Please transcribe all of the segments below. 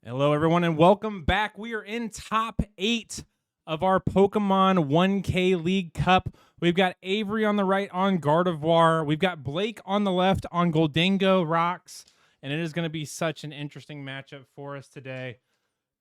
Hello, everyone, and welcome back. We are in top 8 of our Pokemon 1K League Cup. We've got Avery on the right on Gardeivor. We've got Blake on the left on Gholdengo Rocks, and it is going to be such an interesting matchup for us today.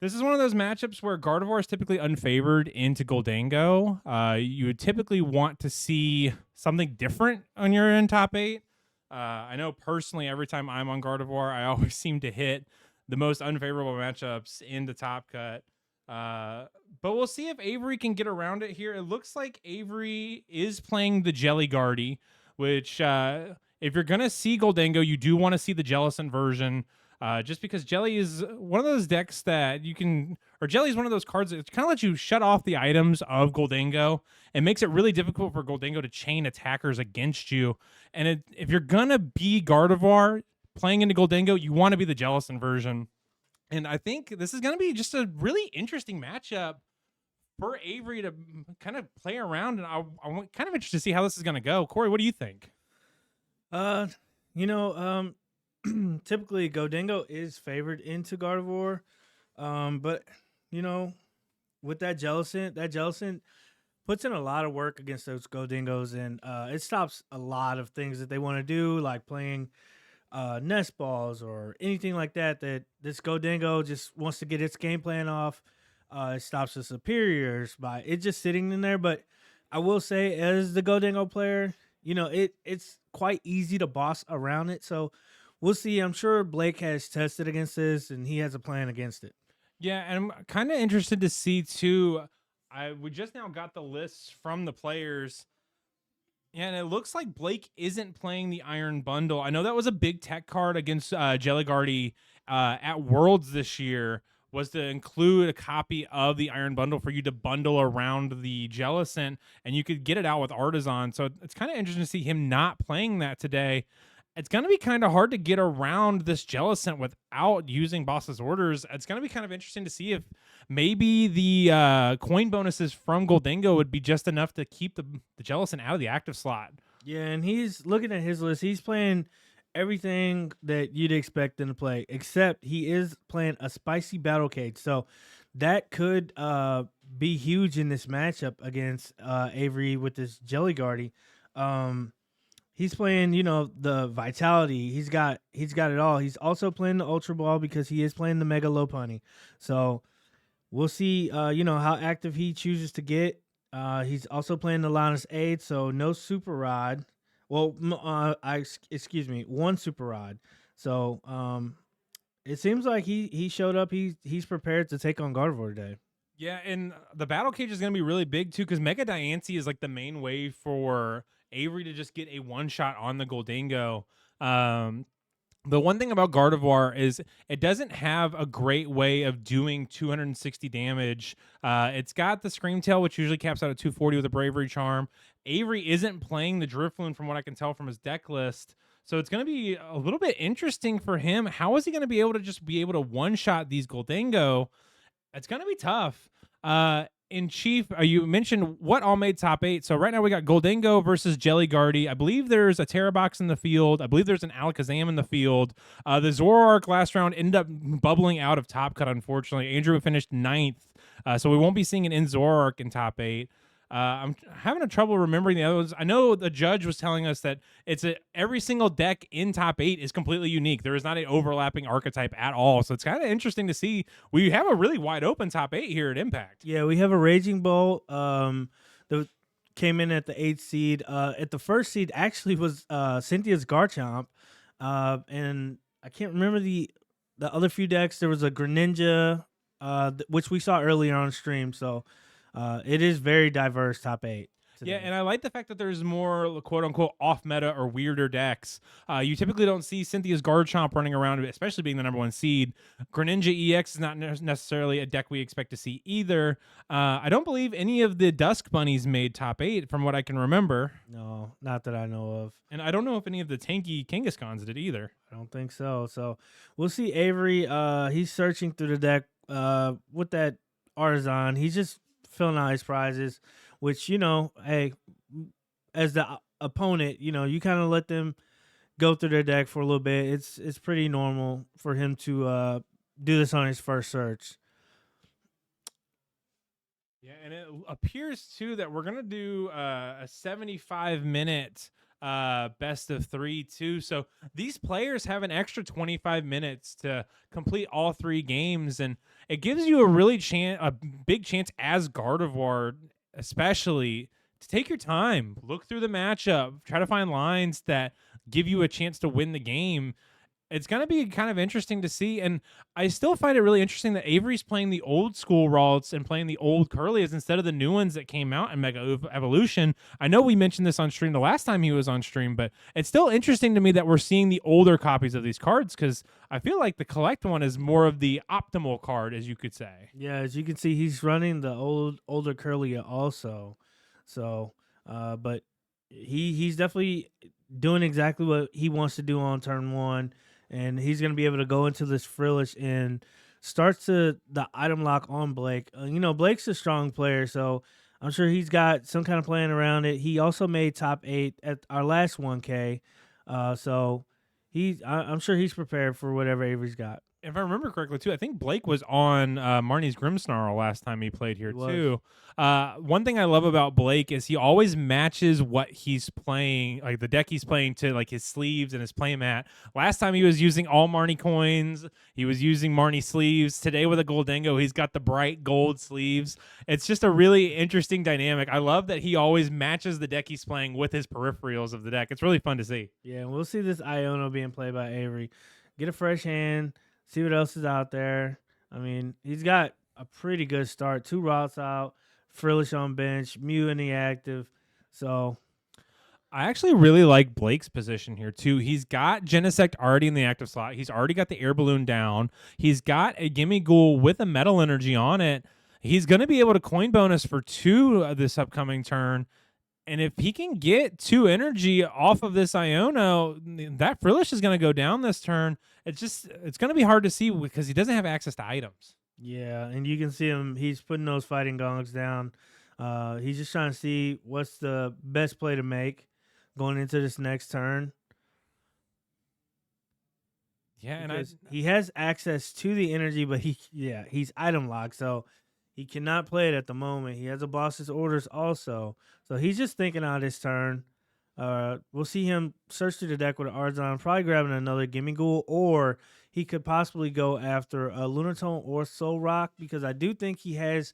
This is one of those matchups where Gardeivor is typically unfavored into Gholdengo. You would typically want to see something different on your in top 8. I know personally, every time I'm on Gardeivor, I always seem to hit the most unfavorable matchups in the top cut. But we'll see if Avery can get around it here. It looks like Avery is playing the Jelly Guardy, which if you're going to see Gholdengo, you do want to see the Jellicent version. Just because Jelly is one of those decks that you can, or Jelly is one of those cards that kind of lets you shut off the items of Gholdengo and makes it really difficult for Gholdengo to chain attackers against you. And if you're going to be Gardeivor playing into Gholdengo, you want to be the Jellicent version. And I think this is going to be just a really interesting matchup for Avery to kind of play around. And I'm kind of interested to see how this is going to go. Corey, what do you think? Uh, you know, typically Gholdengo is favored into Gardeivor, but you know, with that Jellicent puts in a lot of work against those Gholdengos, and it stops a lot of things that they want to do, like playing nest balls or anything like that. That this Gholdengo just wants to get its game plan off. It stops the superiors by it just sitting in there. But I will say, as the Gholdengo player, it's quite easy to boss around it. So we'll see. I'm sure Blake has tested against this, and he has a plan against it. Yeah, and I'm kind of interested to see too. We just now got the lists from the players. Yeah, and it looks like Blake isn't playing the Iron Bundle. I know that was a big tech card against Jelligardy at Worlds this year, was to include a copy of the Iron Bundle for you to bundle around the Jellicent, and you could get it out with Artisan. So it's kind of interesting to see him not playing that today. It's going to be kind of hard to get around this Jellicent without using Boss's Orders. It's going to be kind of interesting to see if maybe the coin bonuses from Gholdengo would be just enough to keep the Jellicent out of the active slot. Yeah, and he's looking at his list. He's playing everything that you'd expect him to play, except he is playing a spicy battle cage. So that could be huge in this matchup against Avery with this Jelly Guardy. He's playing, the vitality. He's got it all. He's also playing the Ultra Ball because he is playing the Mega Lopunny. So we'll see, how active he chooses to get. He's also playing the Linus Aid, so no Super Rod. Well, excuse me, one Super Rod. So it seems like he showed up. He's prepared to take on Gardevoir today. Yeah, and the battle cage is going to be really big too because Mega Diancie is like the main way for Avery to just get a one shot on the Gholdengo. The one thing about Gardevoir is it doesn't have a great way of doing 260 damage. It's got the Scream Tail, which usually caps out at 240 with a Bravery Charm. Avery isn't playing the Drifloon from what I can tell from his deck list. So it's going to be a little bit interesting for him. How is he going to be able to just be able to one-shot these Gholdengo? It's going to be tough. In Chief, you mentioned what all made top 8. So right now we got Gholdengo versus Jelly Guardy. I believe there's a Terrabox in the field. I believe there's an Alakazam in the field. The Zoroark last round ended up bubbling out of top cut, unfortunately. Andrew finished 9th, so we won't be seeing an in Zoroark in top 8. I'm having a trouble remembering the other ones. I know the judge was telling us that every single deck in top 8 is completely unique. There is not an overlapping archetype at all. So it's kind of interesting to see. We have a really wide open top 8 here at Impact. Yeah, we have a Raging Bolt. That came in at the 8th seed. At the first seed actually was Cynthia's Garchomp. And I can't remember the other few decks. There was a Greninja, which we saw earlier on stream. So it is very diverse top 8. Yeah, Today. and I like the fact that there's more quote unquote off meta or weirder decks. You typically don't see Cynthia's Garchomp running around, especially being the number 1 seed. Greninja EX is not necessarily a deck we expect to see either. I don't believe any of the Dusk Bunnies made top 8 from what I can remember. No, not that I know of. And I don't know if any of the tanky Kangaskhan's did either. I don't think so. So we'll see Avery. He's searching through the deck with that Artisan. He's just filling out his prizes, which, hey, as the opponent, you kind of let them go through their deck for a little bit. It's pretty normal for him to do this on his first search. Yeah, and it appears too that we're gonna do a 75-minute best of three too. So these players have an extra 25 minutes to complete all three games, and it gives you a big chance as Gardeivor, especially to take your time, look through the matchup, try to find lines that give you a chance to win the game. It's going to be kind of interesting to see. And I still find it really interesting that Avery's playing the old school Ralts and playing the old Curlies instead of the new ones that came out in Mega Evolution. I know we mentioned this on stream the last time he was on stream, but it's still interesting to me that we're seeing the older copies of these cards because I feel like the collect one is more of the optimal card, as you could say. Yeah, as you can see, he's running the older Curlia also. So, but he's definitely doing exactly what he wants to do on turn one, and he's gonna be able to go into this Frillish and starts the item lock on Blake. Blake's a strong player, so I'm sure he's got some kind of plan around it. He also made top 8 at our last 1K, so I'm sure he's prepared for whatever Avery's got. If I remember correctly, too, I think Blake was on Marnie's Grimmsnarl last time he played here, He was. too. One thing I love about Blake is he always matches what he's playing, like the deck he's playing, to like his sleeves and his playmat. Last time he was using all Marnie coins. He was using Marnie sleeves. Today with a Gholdengo, he's got the bright gold sleeves. It's just a really interesting dynamic. I love that he always matches the deck he's playing with his peripherals of the deck. It's really fun to see. Yeah, we'll see this Iono being played by Avery. Get a fresh hand, see what else is out there. I mean, he's got a pretty good start. 2 routes out, Frillish on bench, Mew in the active. So, I actually really like Blake's position here too. He's got Genesect already in the active slot. He's already got the air balloon down. He's got a Gimme Ghoul with a metal energy on it. He's going to be able to coin bonus for 2 this upcoming turn. And if he can get 2 energy off of this Iono, that Frillish is going to go down this turn. It's going to be hard to see because he doesn't have access to items. yeah, and you can see him. He's putting those fighting gongs down. He's just trying to see what's the best play to make going into this next turn. Yeah, and he has access to the energy, but he's item locked, so he cannot play it at the moment. He has a boss's orders also, so he's just thinking out his turn. We'll see him search through the deck with an Arzon, probably grabbing another Gimme Ghoul, or he could possibly go after a Lunatone or Soul Rock because I do think he has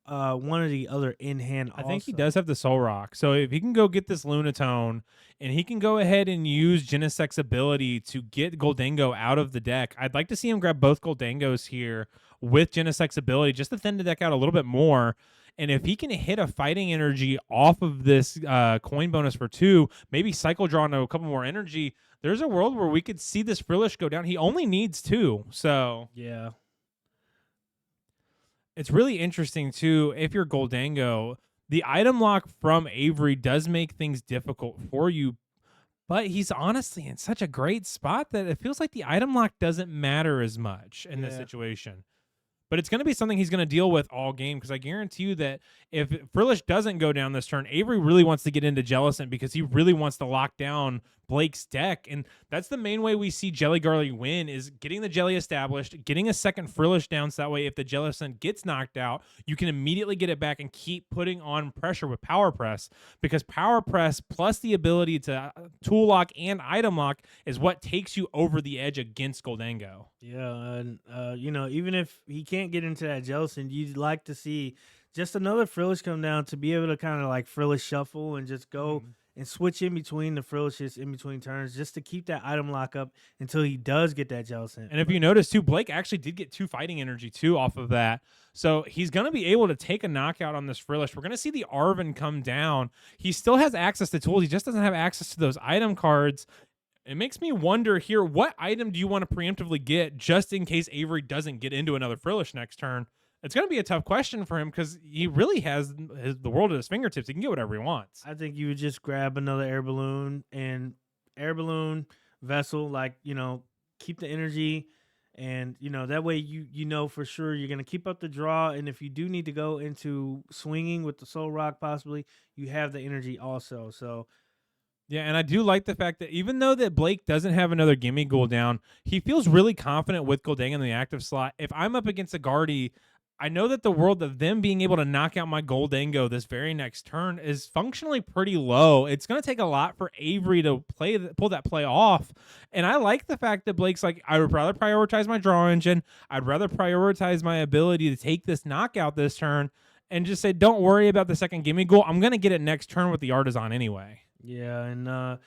one of the other in hand. I think he does have the Soul Rock. So if he can go get this Lunatone and he can go ahead and use Genesec's ability to get Gholdengo out of the deck, I'd like to see him grab both Gholdengos here with Genesec's ability just to thin the deck out a little bit more. And if he can hit a fighting energy off of this coin bonus for 2, maybe cycle draw into a couple more energy, there's a world where we could see this Frillish go down. He only needs 2. So yeah. It's really interesting too. If you're Gholdengo, the item lock from Avery does make things difficult for you, but he's honestly in such a great spot that it feels like the item lock doesn't matter as much in this situation. But it's going to be something he's going to deal with all game because I guarantee you that if Frillish doesn't go down this turn, Avery really wants to get into Jellicent because he really wants to lock down Blake's deck. And that's the main way we see Jelly Garly win is getting the Jelly established, getting a second Frillish down so that way if the Jellicent gets knocked out, you can immediately get it back and keep putting on pressure with Power Press because Power Press plus the ability to tool lock and item lock is what takes you over the edge against Gholdengo. Yeah, and even if he can't get into that Jellicent, you'd like to see just another Frillish come down to be able to kind of like Frillish shuffle and just go and switch in between the Frillishes in between turns just to keep that item lock up until he does get that Jellicent. And if you notice too, Blake actually did get 2 fighting energy too off of that. So he's going to be able to take a knockout on this Frillish. We're going to see the Arven come down. He still has access to tools. He just doesn't have access to those item cards. It makes me wonder here, what item do you want to preemptively get just in case Avery doesn't get into another Frillish next turn? It's going to be a tough question for him because he really has the world at his fingertips. He can get whatever he wants. I think you would just grab another air balloon vessel, keep the energy, and that way you know for sure you're gonna keep up the draw. And if you do need to go into swinging with the Soul Rock, possibly you have the energy also. So Yeah, and I do like the fact that even though that Blake doesn't have another gimme goal down, he feels really confident with Gholdengo in the active slot. If I'm up against a Guardy, I know that the world of them being able to knock out my Gholdengo this very next turn is functionally pretty low. It's going to take a lot for Avery to pull that play off. And I like the fact that Blake's like, I would rather prioritize my draw engine. I'd rather prioritize my ability to take this knockout this turn and just say, don't worry about the second gimme goal. I'm going to get it next turn with the Artisan anyway. Yeah, and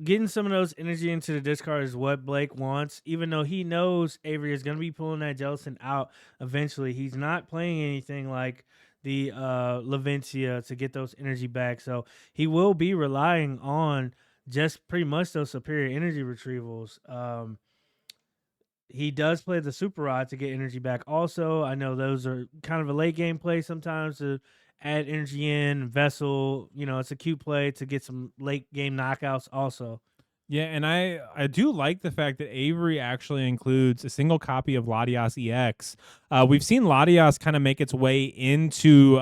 getting some of those energy into the discard is what Blake wants. Even though he knows Avery is going to be pulling that Jellicent out eventually, he's not playing anything like the Lavencia to get those energy back. So he will be relying on just pretty much those superior energy retrievals. He does play the super rod to get energy back. Also, I know those are kind of a late game play sometimes to add energy in. Vessel, it's a cute play to get some late game knockouts also. Yeah, and I do like the fact that Avery actually includes a single copy of Latias EX. We've seen Latias kind of make its way into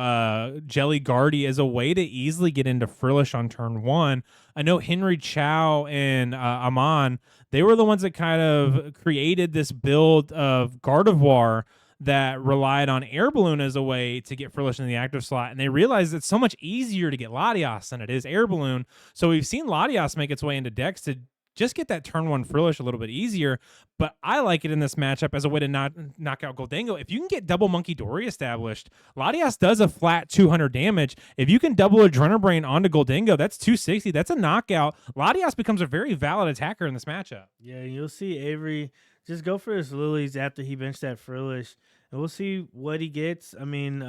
Jelly Guardy as a way to easily get into Frillish on turn one. I know Henry Chow and Amon, they were the ones that kind of created this build of Gardeivor that relied on Air Balloon as a way to get Frillish in the active slot. And they realized it's so much easier to get Latias than it is Air Balloon. So we've seen Latias make its way into decks to just get that turn one Frillish a little bit easier. But I like it in this matchup as a way to knock out Gholdengo. If you can get double Monkey Dory established, Latias does a flat 200 damage. If you can double Adrenabrain onto Gholdengo, that's 260. That's a knockout. Latias becomes a very valid attacker in this matchup. Yeah, you'll see Avery just go for his lilies after he benched that Frillish, and we'll see what he gets. I mean,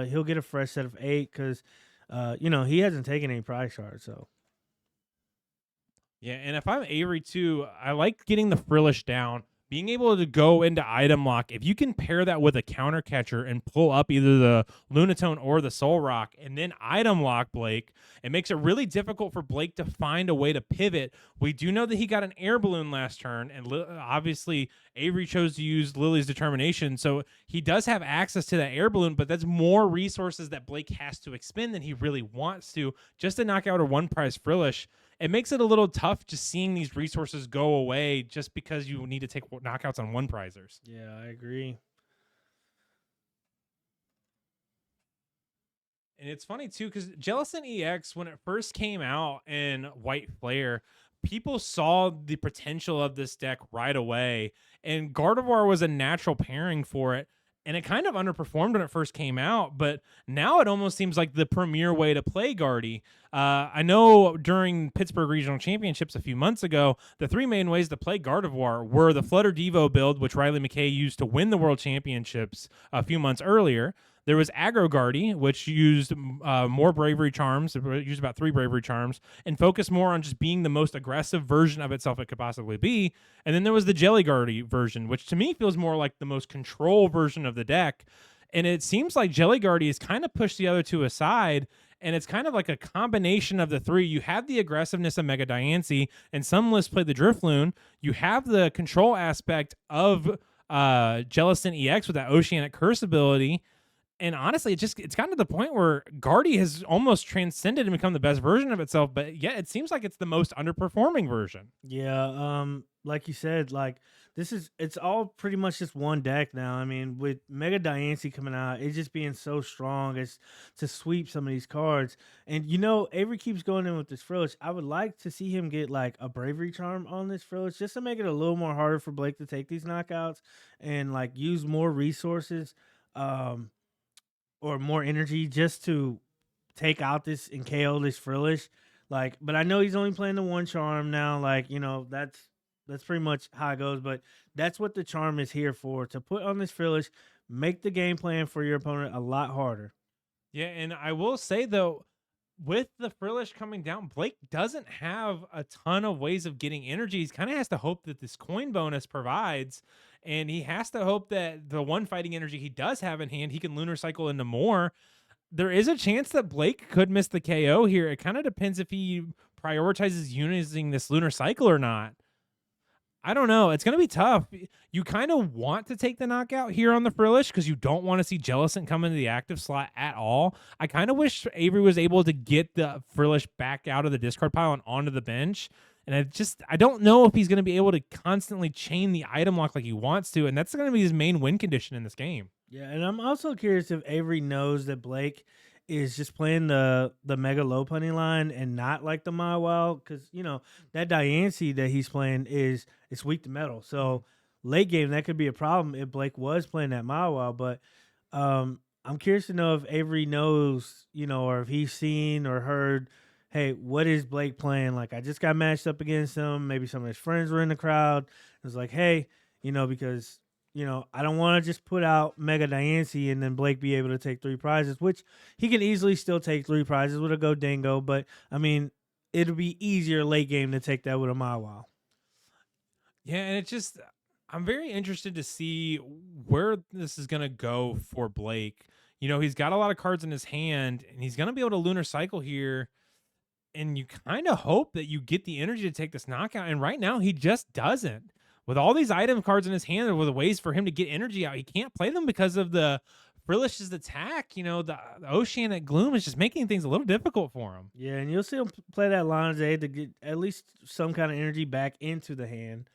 he'll get a fresh set of 8 because, he hasn't taken any prize cards. So yeah, and if I'm Avery too, I like getting the Frillish down. Being able to go into item lock, if you can pair that with a counter catcher and pull up either the Lunatone or the Soul Rock and then item lock Blake, it makes it really difficult for Blake to find a way to pivot. We do know that he got an air balloon last turn, and obviously Avery chose to use Lily's Determination, so he does have access to that air balloon, but that's more resources that Blake has to expend than he really wants to just to knock out a one prize Frillish. It makes it a little tough just seeing these resources go away just because you need to take knockouts on one prizers. yeah, I agree. And it's funny too because Jellicent EX, when it first came out in White Flare, people saw the potential of this deck right away, and Gardeivor was a natural pairing for it. And it kind of underperformed when it first came out, but now it almost seems like the premier way to play Guardy. I know during Pittsburgh Regional Championships a few months ago, the three main ways to play Gardeivor were the Flutter Devo build, which Riley McKay used to win the World Championships a few months earlier. There was Aggro Guardy, which used more Bravery Charms, used about 3 Bravery Charms, and focused more on just being the most aggressive version of itself it could possibly be. And then there was the Jelly Guardy version, which to me feels more like the most control version of the deck. And it seems like Jelly Guardy has kind of pushed the other two aside, and it's kind of like a combination of the three. You have the aggressiveness of Mega Diancie, and some lists play the Drifloon. You have the control aspect of Jellicent EX with that Oceanic Curse ability. And honestly, it's gotten to the point where Guardy has almost transcended and become the best version of itself, but yet it seems like it's the most underperforming version. Yeah, like you said, like it's all pretty much just one deck now. I mean, with Mega Diancie coming out, it's just being so strong as to sweep some of these cards. And Avery keeps going in with this Frillish. I would like to see him get like a Bravery Charm on this Frillish just to make it a little more harder for Blake to take these knockouts and like use more resources. Or more energy just to take out this and KO this Frillish. Like, but I know he's only playing the one charm now. Like, that's pretty much how it goes. But that's what the charm is here for, to put on this Frillish, make the game plan for your opponent a lot harder. Yeah, and I will say though, with the Frillish coming down, Blake doesn't have a ton of ways of getting energy. He kind of has to hope that this coin bonus provides, and he has to hope that the one fighting energy he does have in hand, he can lunar cycle into more. There is a chance that Blake could miss the KO here. It kind of depends if he prioritizes using this lunar cycle or not. I don't know. It's gonna be tough. You kind of want to take the knockout here on the Frillish because you don't want to see Jellicent come into the active slot at all. I kind of wish Avery was able to get the Frillish back out of the discard pile and onto the bench. And I don't know if he's going to be able to constantly chain the item lock like he wants to. And that's going to be his main win condition in this game. Yeah, and I'm also curious if Avery knows that Blake is just playing the mega low punny line and not like the Mawile, because that Diancie that he's playing is it's weak to metal. So late game that could be a problem if Blake was playing that Mawile. But I'm curious to know if Avery knows, or if he's seen or heard, hey, what is Blake playing? Like, I just got matched up against him. Maybe some of his friends were in the crowd. It was like, hey, because I don't want to just put out Mega Diancie and then Blake be able to take 3 prizes, which he can easily still take 3 prizes with a Gholdengo. But, I mean, it'll be easier late game to take that with a Mawile. Yeah, and I'm very interested to see where this is going to go for Blake. He's got a lot of cards in his hand, and he's going to be able to Lunar Cycle here. And you kind of hope that you get the energy to take this knockout. And right now, he just doesn't. With all these item cards in his hand, with ways for him to get energy out, he can't play them because of the Frillish's attack. The Oceanic Gloom is just making things a little difficult for him. Yeah, and you'll see him play that Lanze to get at least some kind of energy back into the hand.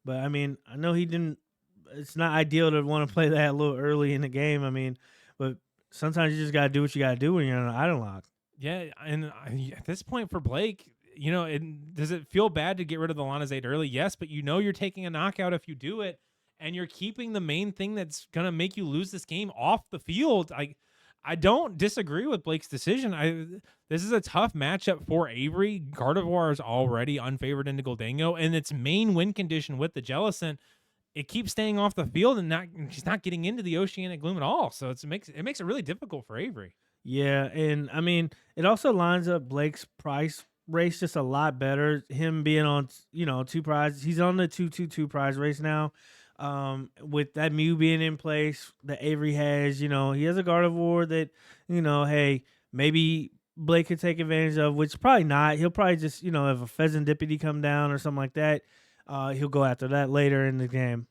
But, I mean, I know he didn't – it's not ideal to want to play that a little early in the game. I mean, but sometimes you just got to do what you got to do when you're on an item lock. Yeah, and at this point for Blake – does it feel bad to get rid of the Lanazade early? Yes, but you're taking a knockout if you do it, and you're keeping the main thing that's gonna make you lose this game off the field. I don't disagree with Blake's decision. This is a tough matchup for Avery. Gardeivor is already unfavored into Gholdengo, and its main win condition with the Jellicent, it keeps staying off the field and she's not getting into the Oceanic Gloom at all. So it makes it really difficult for Avery. Yeah, and I mean, it also lines up Blake's price race just a lot better. Him being on 2 prizes, he's on the 2-2-2 prize race now. With that Mew being in place that Avery has, he has a Gardeivor that hey, maybe Blake could take advantage of, which probably not. He'll probably just if a Pheasantipity come down or something like that, he'll go after that later in the game.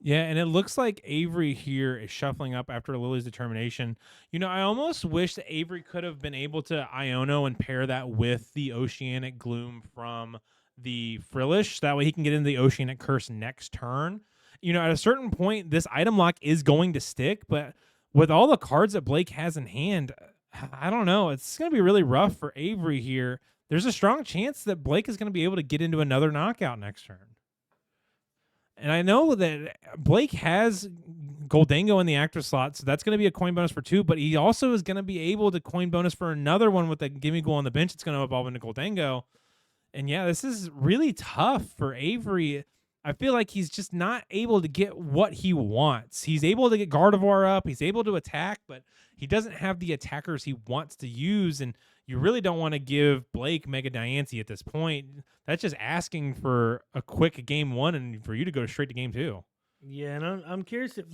Yeah, and it looks like Avery here is shuffling up after Lily's determination. I almost wish that Avery could have been able to Iono and pair that with the Oceanic Gloom from the Frillish. That way he can get into the Oceanic Curse next turn. At a certain point, this item lock is going to stick, but with all the cards that Blake has in hand, I don't know. It's going to be really rough for Avery here. There's a strong chance that Blake is going to be able to get into another knockout next turn. And I know that Blake has Gholdengo in the active slot, so that's going to be a coin bonus for 2, but he also is going to be able to coin bonus for another one with a Gimme Ghoul on the bench. It's going to evolve into Gholdengo. And yeah, this is really tough for Avery. I feel like he's just not able to get what he wants. He's able to get Gardeivor up. He's able to attack, but he doesn't have the attackers he wants to use. And you really don't want to give Blake Mega Diancie at this point. That's just asking for a quick game 1 and for you to go straight to game 2. Yeah, and I'm curious if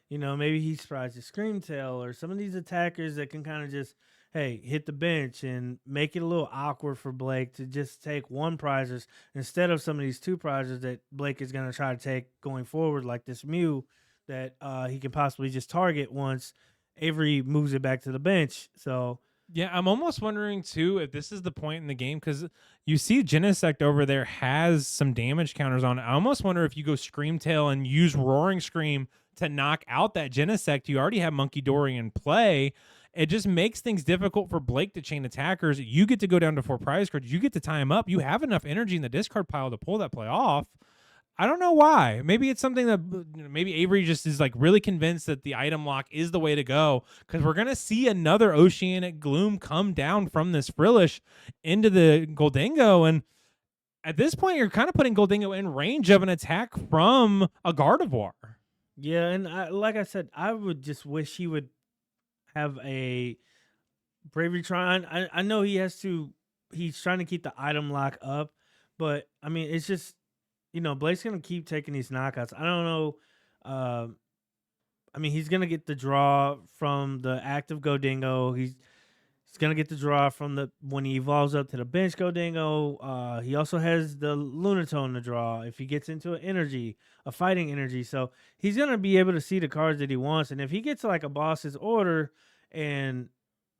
maybe he tries to Screamtail or some of these attackers that can kind of just hit the bench and make it a little awkward for Blake to just take 1 prizes instead of some of these 2 prizes that Blake is going to try to take going forward, like this Mew that he can possibly just target once Avery moves it back to the bench. So yeah, I'm almost wondering too if this is the point in the game, because you see Genesect over there has some damage counters on it. I almost wonder if you go Screamtail and use Roaring Scream to knock out that Genesect. You already have Monkey Dory in play. It just makes things difficult for Blake to chain attackers. You get to go down to 4 prize cards. You get to tie him up. You have enough energy in the discard pile to pull that play off. I don't know why. Maybe it's something that maybe Avery just is really convinced that the item lock is the way to go, because we're going to see another Oceanic Gloom come down from this Frillish into the Gholdengo. And at this point, you're kind of putting Gholdengo in range of an attack from a Gardeivor. Yeah, and like I said, I would just wish he would have a Bravery Tron. I know he's trying to keep the item lock up, but I mean, it's just, Blake's going to keep taking these knockouts. I don't know. I mean, he's going to get the draw from the active Gholdengo. He's gonna get the draw from the when he evolves up to the bench Gholdengo. He also has the Lunatone to draw if he gets into an energy, a fighting energy. So he's gonna be able to see the cards that he wants. And if he gets like a boss's order and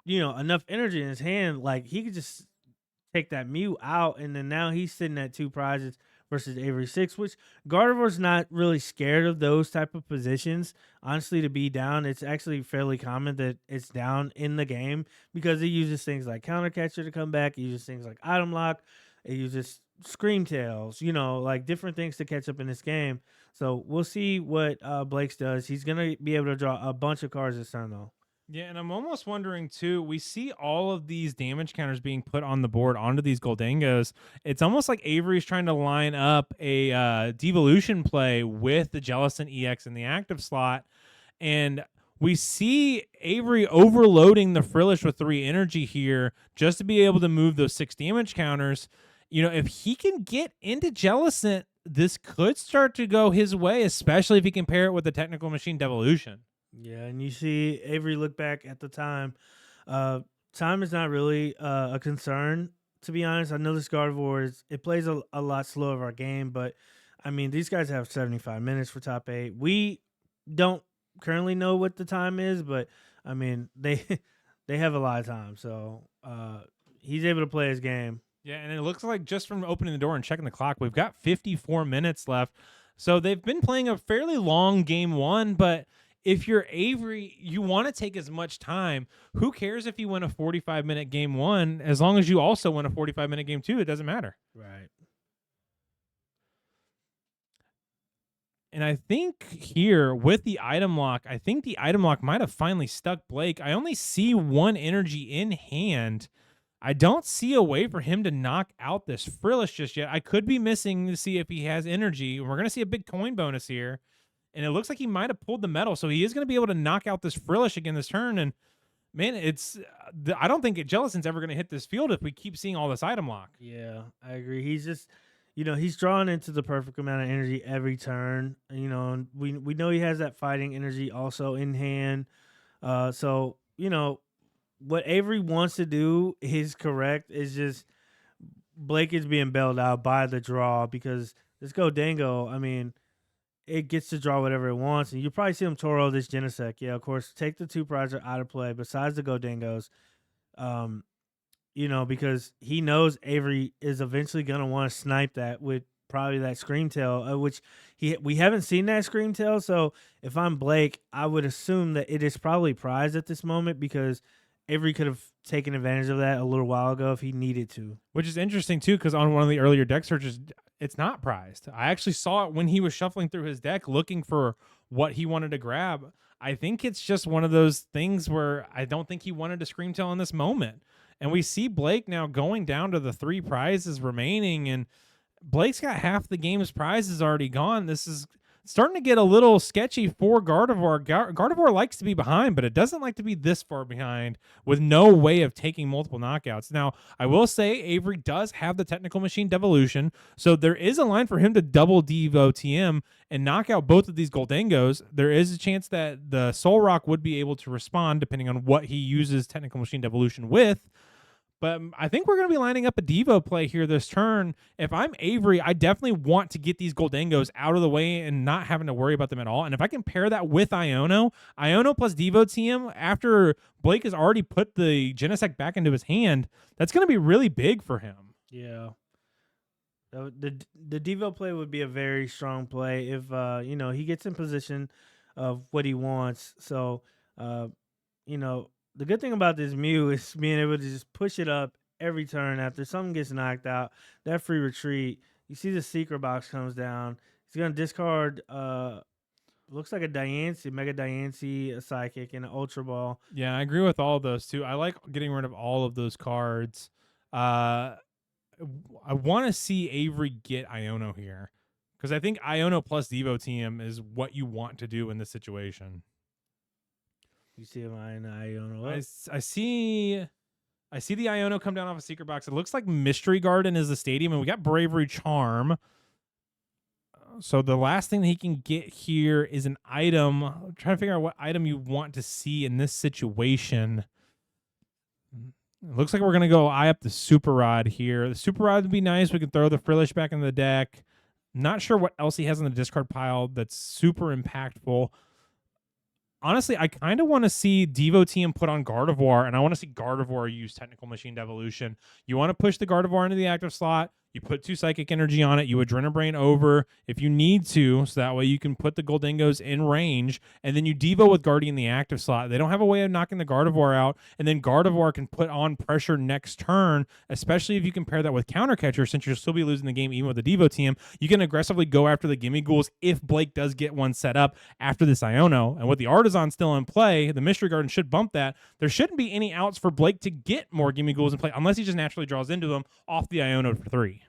enough energy in his hand, like he could just take that Mew out, and then now he's sitting at 2 prizes versus Avery 6, which Gardevoir's not really scared of those type of positions. Honestly, to be down, it's actually fairly common that it's down in the game because he uses things like Counter Catcher to come back. He uses things like Item Lock. He uses Scream Tails, like different things to catch up in this game. So we'll see what Blake's does. He's going to be able to draw a bunch of cards this turn, though. Yeah, and I'm almost wondering too. We see all of these damage counters being put on the board onto these Gholdengos. It's almost like Avery's trying to line up a devolution play with the Jellicent EX in the active slot, and we see Avery overloading the Frillish with 3 energy here just to be able to move those 6 damage counters. If he can get into Jellicent, this could start to go his way, especially if he can pair it with the Technical Machine Devolution. Yeah, and you see Avery look back at the time. Time is not really a concern, to be honest. I know this Gardeivor it plays a lot slower of our game, but I mean these guys have 75 minutes for top 8. We don't currently know what the time is, but I mean they they have a lot of time, so he's able to play his game. Yeah, and it looks like just from opening the door and checking the clock, we've got 54 minutes left. So they've been playing a fairly long game 1, but if you're Avery, you want to take as much time. Who cares if you win a 45-minute game 1? As long as you also win a 45-minute game 2, it doesn't matter. Right. And I think here with the item lock, I think the item lock might have finally stuck Blake. I only see 1 energy in hand. I don't see a way for him to knock out this Frillish just yet. I could be missing to see if he has energy. We're going to see a big coin bonus here. And it looks like he might have pulled the metal, so he is going to be able to knock out this Frillish again this turn. And, man, I don't think Jellicent's ever going to hit this field if we keep seeing all this item lock. Yeah, I agree. He's just, he's drawn into the perfect amount of energy every turn. And we know he has that fighting energy also in hand. So, what Avery wants to do is correct. It's just Blake is being bailed out by the draw because this Gholdengo, I mean, it gets to draw whatever it wants. And you probably see him Toro this Genesect. Yeah, of course, take the 2 prizes out of play besides the Gholdengos. Because he knows Avery is eventually going to want to snipe that with probably that Scream Tail, which we haven't seen that Scream Tail. So if I'm Blake, I would assume that it is probably prized at this moment because Avery could have taken advantage of that a little while ago if he needed to. Which is interesting, too, because on one of the earlier deck searches, it's not prized. I actually saw it when he was shuffling through his deck looking for what he wanted to grab. I think it's just one of those things where I don't think he wanted to Scream Tail in this moment. And we see Blake now going down to the 3 prizes remaining, and Blake's got half the game's prizes already gone. This is starting to get a little sketchy for Gardeivor. Gardeivor likes to be behind, but it doesn't like to be this far behind with no way of taking multiple knockouts. Now, I will say Avery does have the Technical Machine Devolution, so there is a line for him to double Devo TM and knock out both of these Gholdengos. There is a chance that the Soul Rock would be able to respond depending on what he uses Technical Machine Devolution with. But I think we're going to be lining up a Devo play here this turn. If I'm Avery, I definitely want to get these Gholdengos out of the way and not having to worry about them at all. And if I can pair that with Iono plus Devo TM after Blake has already put the Genesect back into his hand, that's going to be really big for him. Yeah. The Devo play would be a very strong play if he gets in position of what he wants. So the good thing about this Mew is being able to just push it up every turn after something gets knocked out. That free retreat. You see the secret box comes down. He's gonna discard looks like a Diancie, Mega Diancie, a Psychic, and an Ultra Ball. Yeah, I agree with all of those too. I like getting rid of all of those cards. I want to see Avery get Iono here because I think Iono plus Devo TM is what you want to do in this situation. You see him in Iono. I see the Iono come down off a secret box. It looks like Mystery Garden is the stadium, and we got Bravery Charm. So the last thing that he can get here is an item. I'm trying to figure out what item you want to see in this situation. It looks like we're going to go eye up the Super Rod here. The Super Rod would be nice. We can throw the Frillish back in the deck. Not sure what else he has in the discard pile that's super impactful. Honestly, I kind of want to see Devo Team put on Gardeivor, and I want to see Gardeivor use Technical Machine Devolution. You want to push the Gardeivor into the active slot. You put 2 Psychic Energy on it. You Adrenabrain over if you need to, so that way you can put the Gholdengos in range, and then you Devo with Guardian the active slot. They don't have a way of knocking the Gardeivor out, and then Gardeivor can put on pressure next turn, especially if you compare that with Counter Catcher, since you'll still be losing the game even with the Devo Team. You can aggressively go after the Gimme Ghouls if Blake does get one set up after this Iono, and with the Artisan still in play, the Mystery Garden should bump that. There shouldn't be any outs for Blake to get more Gimme Ghouls in play, unless he just naturally draws into them off the Iono for 3.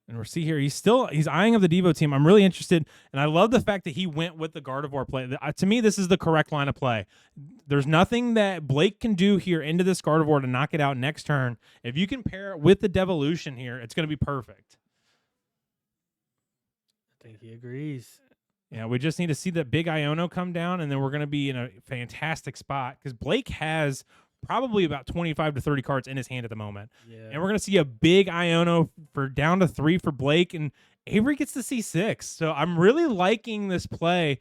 And we'll see here. He's eyeing up the Devo Team. I'm really interested, and I love the fact that he went with the Gardeivor play. To me, this is the correct line of play. There's nothing that Blake can do here into this Gardeivor to knock it out next turn. If you can pair it with the Devolution here, it's going to be perfect. I think he agrees. Yeah, we just need to see that big Iono come down, and then we're going to be in a fantastic spot because Blake has probably about 25 to 30 cards in his hand at the moment. Yeah. And we're going to see a big Iono for down to 3 for Blake, and Avery gets to see 6. So I'm really liking this play.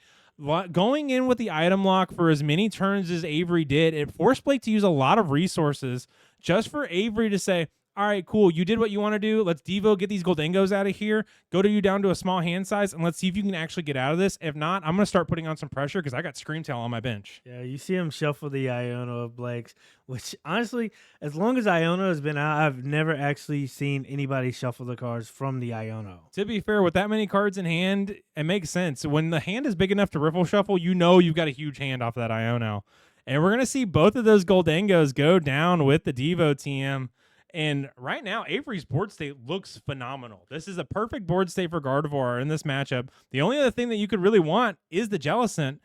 Going in with the item lock for as many turns as Avery did, it forced Blake to use a lot of resources just for Avery to say, all right, cool, you did what you want to do. Let's Devo, get these Gholdengos out of here, go to you down to a small hand size, and let's see if you can actually get out of this. If not, I'm going to start putting on some pressure because I got Screamtail on my bench. Yeah, you see him shuffle the Iono of Blake's, which honestly, as long as Iono has been out, I've never actually seen anybody shuffle the cards from the Iono. To be fair, with that many cards in hand, it makes sense. When the hand is big enough to riffle shuffle, you know you've got a huge hand off that Iono. And we're going to see both of those Gholdengos go down with the Devo Team. And right now, Avery's board state looks phenomenal. This is a perfect board state for Gardeivor in this matchup. The only other thing that you could really want is the Jellicent.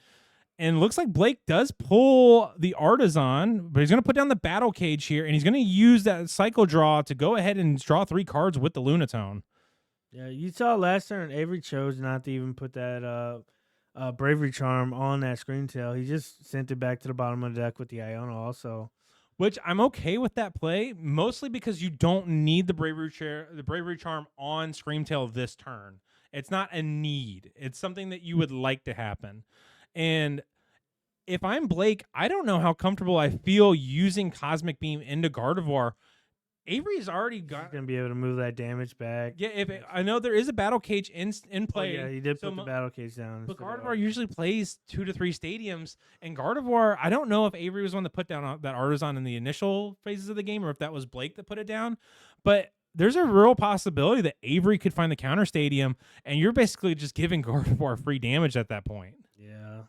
And looks like Blake does pull the Artisan, but he's going to put down the Battle Cage here, and he's going to use that Cycle Draw to go ahead and draw 3 cards with the Lunatone. Yeah, you saw last turn Avery chose not to even put that Bravery Charm on that Screamtail. He just sent it back to the bottom of the deck with the Iono also. Which I'm okay with that play, mostly because you don't need the Bravery Charm on Screamtail this turn. It's not a need. It's something that you would like to happen. And if I'm Blake, I don't know how comfortable I feel using Cosmic Beam into Gardeivor. Avery's already got... He's going to be able to move that damage back. Yeah, I know there is a Battle Cage in play. Oh, yeah, he did put the Battle Cage down. But Gardeivor usually plays 2 to 3 stadiums, and Gardeivor, I don't know if Avery was one that put down that Artisan in the initial phases of the game, or if that was Blake that put it down, but there's a real possibility that Avery could find the counter stadium, and you're basically just giving Gardeivor free damage at that point. Yeah.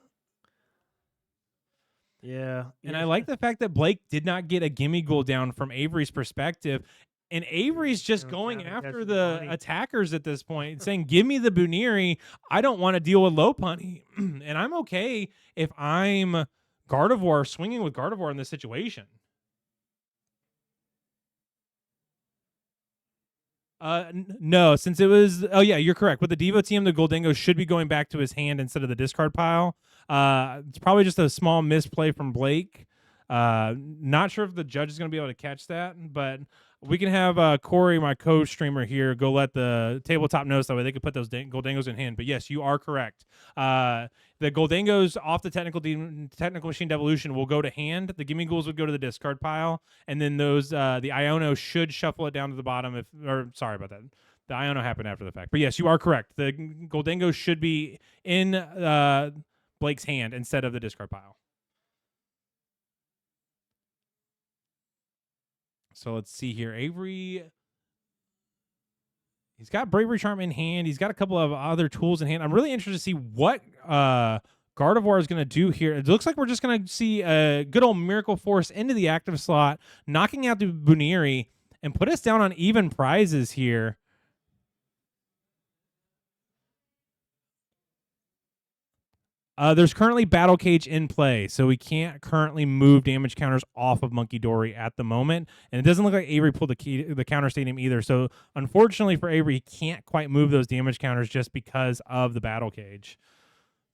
Yeah. And I like the fact that Blake did not get a gimme ghoul down from Avery's perspective. And Avery's just going after the attackers at this point, saying, give me the Buniri. I don't want to deal with Lopunny. And I'm okay if I'm Gardeivor, swinging with Gardeivor in this situation. No, since it was... Oh, yeah, you're correct. With the Devo Team, the Gholdengo should be going back to his hand instead of the discard pile. It's probably just a small misplay from Blake. Not sure if the judge is going to be able to catch that, but we can have Corey, my co-streamer here, go let the tabletop notice that way they could put those Gholdengos in hand. But yes, you are correct. The Gholdengos off the technical machine devolution will go to hand. The Gimme Ghouls would go to the discard pile, and then those the Iono should shuffle it down to the bottom. Sorry about that. The Iono happened after the fact. But yes, you are correct. The Gholdengos should be in Blake's hand instead of the discard pile. So let's see here. Avery, he's got Bravery Charm in hand. He's got a couple of other tools in hand. I'm really interested to see what Gardeivor is going to do here. It looks like we're just going to see a good old Miracle Force into the active slot, knocking out the Buniri, and put us down on even prizes here. There's currently Battle Cage in play, so we can't currently move damage counters off of Monkey Dory at the moment. And it doesn't look like Avery pulled the counter stadium either. So unfortunately for Avery, he can't quite move those damage counters just because of the Battle Cage.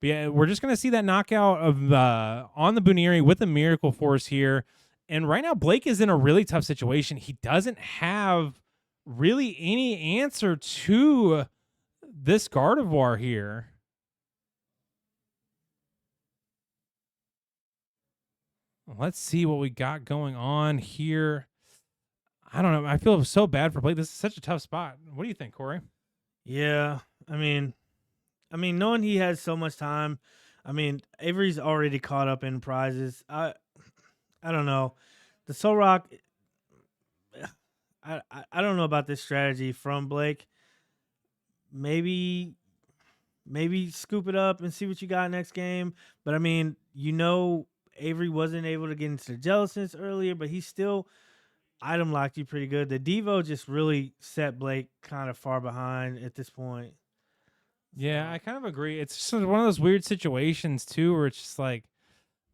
But yeah, we're just going to see that knockout of on the Buniri with the Miracle Force here. And right now, Blake is in a really tough situation. He doesn't have really any answer to this Gardeivor here. Let's see what we got going on here. I don't know. I feel so bad for Blake. This is such a tough spot. What do you think, Corey? Yeah, I mean, knowing he has so much time, Avery's already caught up in prizes. I don't know. The Soul Rock, I don't know about this strategy from Blake. Maybe scoop it up and see what you got next game. But Avery wasn't able to get into the jealousness earlier, but he still item locked you pretty good. The Devo just really set Blake kind of far behind at this point. Yeah, I kind of agree. It's just one of those weird situations too, where it's just like,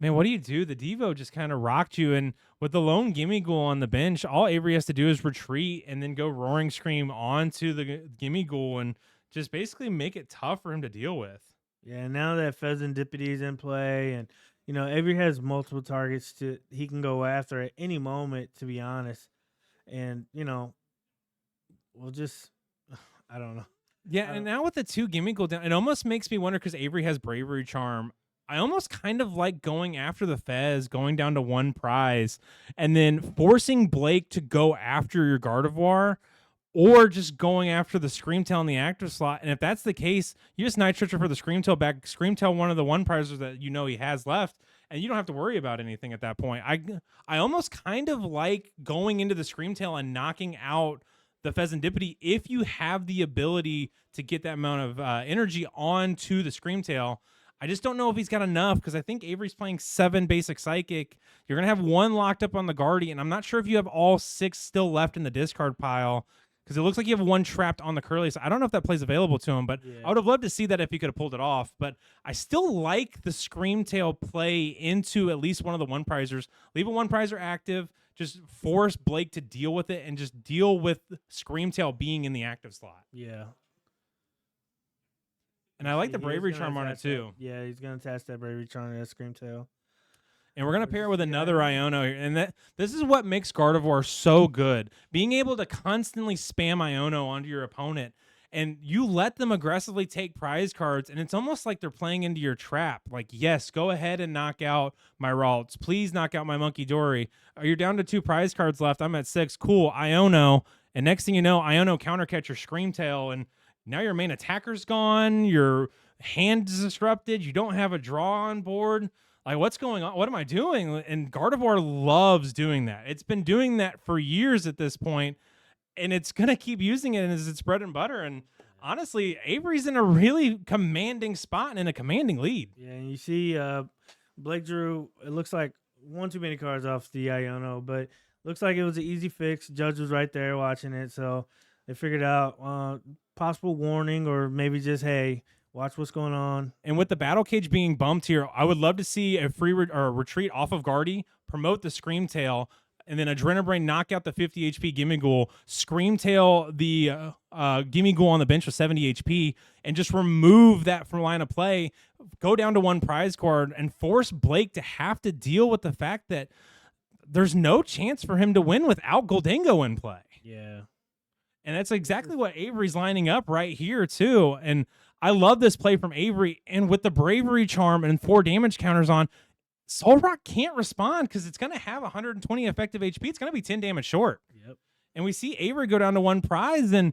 man, what do you do? The Devo just kind of rocked you, and with the lone gimme ghoul on the bench, all Avery has to do is retreat and then go roaring scream onto the gimme ghoul and just basically make it tough for him to deal with. Yeah, now that Pheasantipity is in play, and Avery has multiple targets he can go after at any moment. To be honest, and we'll just I don't know. Yeah, and now with the 2 gimme ghoul down, it almost makes me wonder because Avery has Bravery Charm. I almost kind of like going after the Fez, going down to 1 prize, and then forcing Blake to go after your Gardevoir, or just going after the Screamtail in the active slot. And if that's the case, you just Night Switcher for the Screamtail back, Screamtail one of the 1 prizes that he has left, and you don't have to worry about anything at that point. I almost kind of like going into the Screamtail and knocking out the Pheasantipity if you have the ability to get that amount of energy onto the Screamtail. I just don't know if he's got enough because I think Avery's playing 7 basic psychic. You're going to have 1 locked up on the Guardian. I'm not sure if you have all 6 still left in the discard pile because it looks like you have 1 trapped on the Curly. So I don't know if that plays available to him, but yeah. I would have loved to see that if he could have pulled it off. But I still like the Screamtail play into at least one of the 1 prizers. Leave a 1 prizer active. Just force Blake to deal with it and just deal with Screamtail being in the active slot. Yeah. And I like the Bravery Charm on it too. Yeah, he's going to test that Bravery Charm and that Screamtail. And we're going to pair it with another Iono here. And this is what makes Gardeivor so good. Being able to constantly spam Iono onto your opponent. And you let them aggressively take prize cards, and it's almost like they're playing into your trap. Like, yes, go ahead and knock out my Ralts. Please knock out my Monkey Dory. You're down to 2 prize cards left. I'm at 6. Cool, Iono. And next thing you know, Iono countercatch your Screamtail, and now your main attacker's gone. Your hand is disrupted. You don't have a draw on board. Like, what's going on? What am I doing? And Gardeivor loves doing that. It's been doing that for years at this point, and it's going to keep using it as its bread and butter. And honestly, Avery's in a really commanding spot and in a commanding lead. Yeah, and you see Blake drew, it looks like 1 too many cards off the Iono, but looks like it was an easy fix. Judge was right there watching it, so they figured out possible warning or maybe just, hey, watch what's going on. And with the battle cage being bumped here, I would love to see a free retreat off of Guardy, promote the Screamtail, and then Adrenabrain knock out the 50 HP Gimme Ghoul, Screamtail the Gimme Ghoul on the bench with 70 HP, and just remove that from line of play, go down to 1 prize card, and force Blake to have to deal with the fact that there's no chance for him to win without Gholdengo in play. Yeah. And that's exactly what Avery's lining up right here, too. And I love this play from Avery. And with the Bravery Charm and 4 damage counters on, Soul Rock can't respond because it's going to have 120 effective HP. It's going to be 10 damage short. Yep. And we see Avery go down to 1 prize, and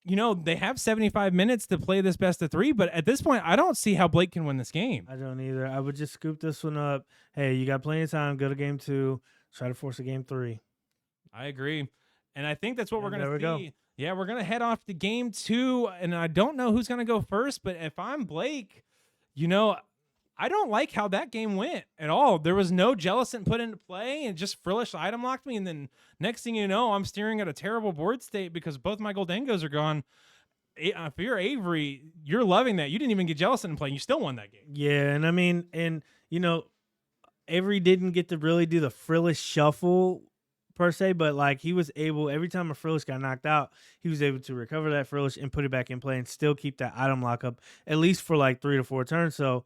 they have 75 minutes to play this best of 3. But at this point, I don't see how Blake can win this game. I don't either. I would just scoop this one up. Hey, you got plenty of time. Go to game 2. Try to force a game 3. I agree. And I think that's what we're going to see. Go. Yeah, we're going to head off to game 2. And I don't know who's going to go first, but if I'm Blake, I don't like how that game went at all. There was no Jellicent put into play, and just Frillish item locked me. And then next thing you know, I'm staring at a terrible board state because both my Gholdengos are gone. If you're Avery, you're loving that. You didn't even get Jellicent in play, and you still won that game. Yeah, and Avery didn't get to really do the Frillish shuffle per se, but like he was able every time a Frillish got knocked out, he was able to recover that Frillish and put it back in play and still keep that item lock up at least for like 3 to 4 turns. So,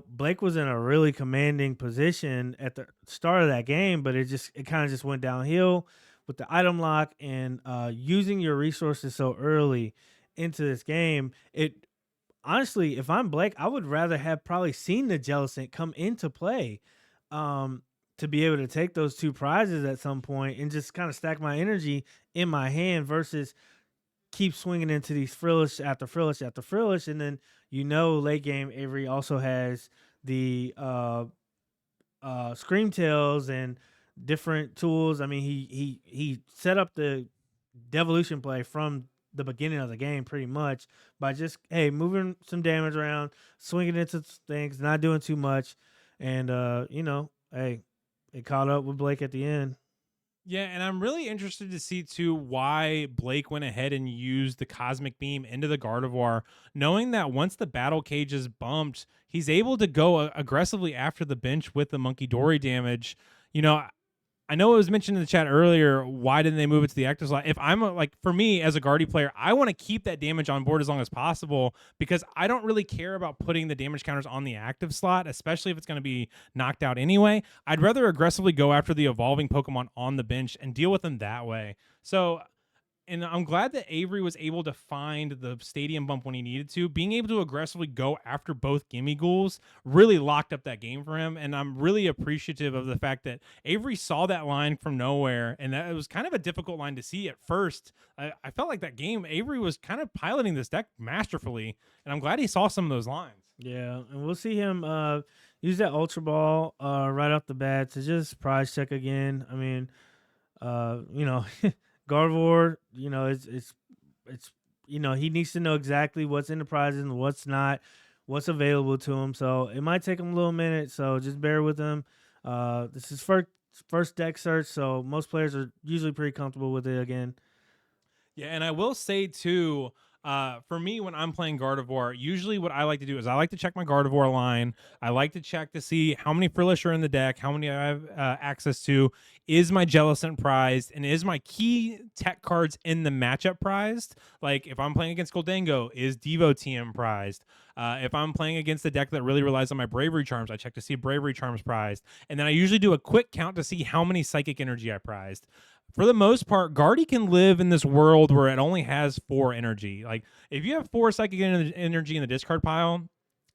Blake was in a really commanding position at the start of that game, but it kind of just went downhill with the item lock and using your resources so early into this game. It honestly, if I'm Blake, I would rather have probably seen the Jellicent come into play, um, to be able to take those two prizes at some point and just kind of stack my energy in my hand versus keep swinging into these Frillish after Frillish after Frillish, and then late game Avery also has the Scream Tails and different tools. I mean, he set up the devolution play from the beginning of the game pretty much by just moving some damage around, swinging into things, not doing too much, and it caught up with Blake at the end. Yeah, and I'm really interested to see too why Blake went ahead and used the Cosmic Beam into the Gardevoir, knowing that once the battle cage is bumped, he's able to go aggressively after the bench with the Monkey Dory damage. I know it was mentioned in the chat earlier. Why didn't they move it to the active slot? If I'm for me as a Guardy player, I want to keep that damage on board as long as possible because I don't really care about putting the damage counters on the active slot, especially if it's going to be knocked out anyway. I'd rather aggressively go after the evolving Pokemon on the bench and deal with them that way. So, and I'm glad that Avery was able to find the stadium bump when he needed to. Being able to aggressively go after both Gimme Ghouls really locked up that game for him. And I'm really appreciative of the fact that Avery saw that line from nowhere. And that it was kind of a difficult line to see at first. I felt like that game, Avery was kind of piloting this deck masterfully. And I'm glad he saw some of those lines. Yeah, and we'll see him use that Ultra Ball right off the bat to just prize check again. I mean, Gardeivor, it's he needs to know exactly what's in the prizes and what's not, what's available to him. So it might take him a little minute. So just bear with him. This is first deck search, so most players are usually pretty comfortable with it again. Yeah, and I will say too, for me, when I'm playing Gardevoir, usually what I like to do is I like to check my Gardevoir line. I like to check to see how many Frillish are in the deck, how many I have access to. Is my Jellicent prized, and is my key tech cards in the matchup prized? Like if I'm playing against Gholdengo, is Devo TM prized? If I'm playing against a deck that really relies on my Bravery Charms, I check to see Bravery Charms prized, and then I usually do a quick count to see how many Psychic Energy I prized. For the most part, Guardy can live in this world where it only has 4 energy. Like, if you have 4 psychic energy in the discard pile,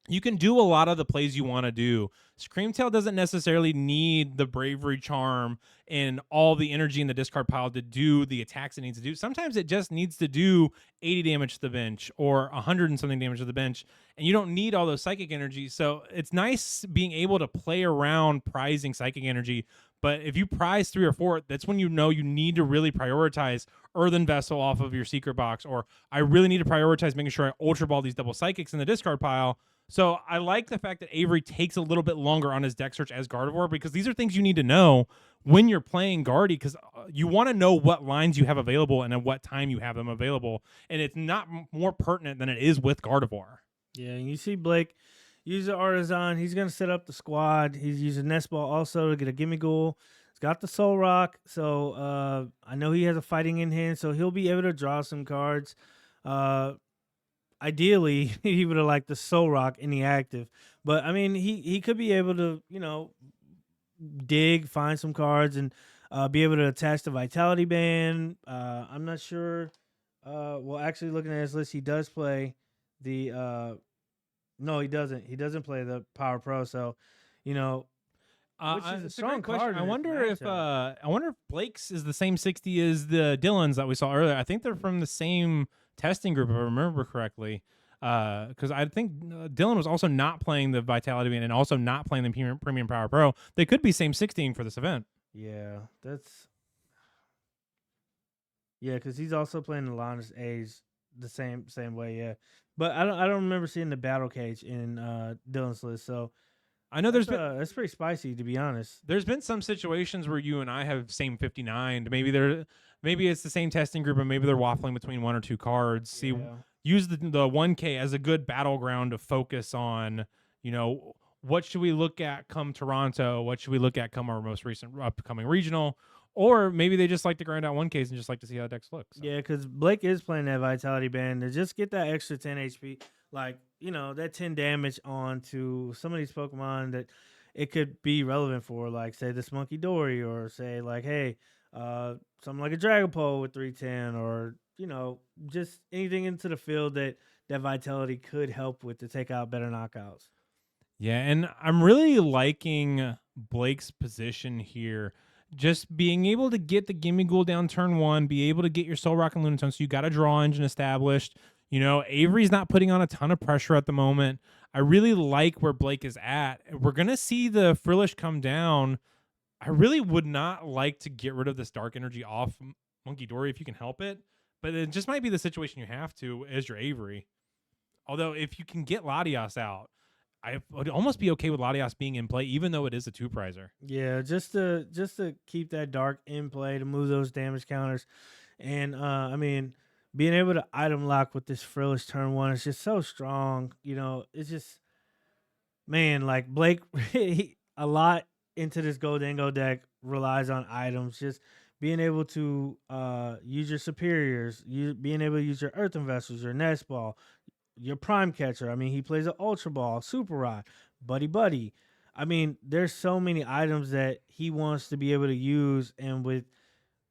you can do a lot of the plays you want to do. Screamtail doesn't necessarily need the Bravery Charm and all the energy in the discard pile to do the attacks it needs to do. Sometimes it just needs to do 80 damage to the bench or 100 and something damage to the bench, and you don't need all those psychic energy. So it's nice being able to play around prizing psychic energy. But if you prize 3 or 4, that's when you need to really prioritize Earthen Vessel off of your secret box, or I really need to prioritize making sure I Ultra Ball these double psychics in the discard pile. So I like the fact that Avery takes a little bit longer on his deck search as Gardevoir, because these are things you need to know when you're playing Guardy, because you want to know what lines you have available and at what time you have them available. And it's not more pertinent than it is with Gardevoir. Yeah, and you see Blake use the Artisan. He's going to set up the squad. He's using Nest Ball also to get a Gimme Ghoul. He's got the Soul Rock, so I know he has a fighting in hand, so he'll be able to draw some cards. Ideally, he would have liked the Soul Rock in the active, but I mean, he could be able to, dig, find some cards, and be able to attach the Vitality Band. I'm not sure. Well, actually, looking at his list, he does play the. No, he doesn't. He doesn't play the Power Pro, so which is a strong card. I wonder if Blake's is the same 60 as the Dylan's that we saw earlier. I think they're from the same testing group, if I remember correctly. Because I think Dylan was also not playing the Vitality Band and also not playing the Premium Power Pro. They could be same 16 for this event. Yeah, because he's also playing the Linus A's the same way. Yeah, but I don't remember seeing the Battle Cage in Dylan's list. So I know that's pretty spicy, to be honest. There's been some situations where you and I have same 59. Maybe it's the same testing group, and maybe they're waffling between 1 or 2 cards. Yeah. Use the 1K as a good battleground to focus on. What should we look at come Toronto? What should we look at come our most recent upcoming regional? Or maybe they just like to grind out 1Ks and just like to see how the decks look. So. Yeah, because Blake is playing that Vitality Band to just get that extra 10 HP, like, that 10 damage onto some of these Pokemon that it could be relevant for, like, say, this Monkey Dory, or say, like, hey, something like a Dragapult with 310, or, just anything into the field that Vitality could help with to take out better knockouts. Yeah, and I'm really liking Blake's position here. Just being able to get the Gimme Ghoul down turn 1, be able to get your Soul Rock and Lunatone, so you got a draw engine established. Avery's not putting on a ton of pressure at the moment. I really like where Blake is at. We're going to see the Frillish come down. I really would not like to get rid of this Dark Energy off Monkey Dory if you can help it, but it just might be the situation you have to as your Avery. Although, if you can get Latias out, I would almost be okay with Latias being in play, even though it is a 2-prizer. Yeah, just to keep that dark in play to move those damage counters, and being able to item lock with this Frillish turn 1 is just so strong. It's just, man, like Blake, a lot into this Gholdengo deck relies on items. Just being able to use your superiors, being able to use your earthen vessels, your nest ball, your prime catcher. I mean, he plays an ultra ball, super rod, buddy. I mean, there's so many items that he wants to be able to use, and with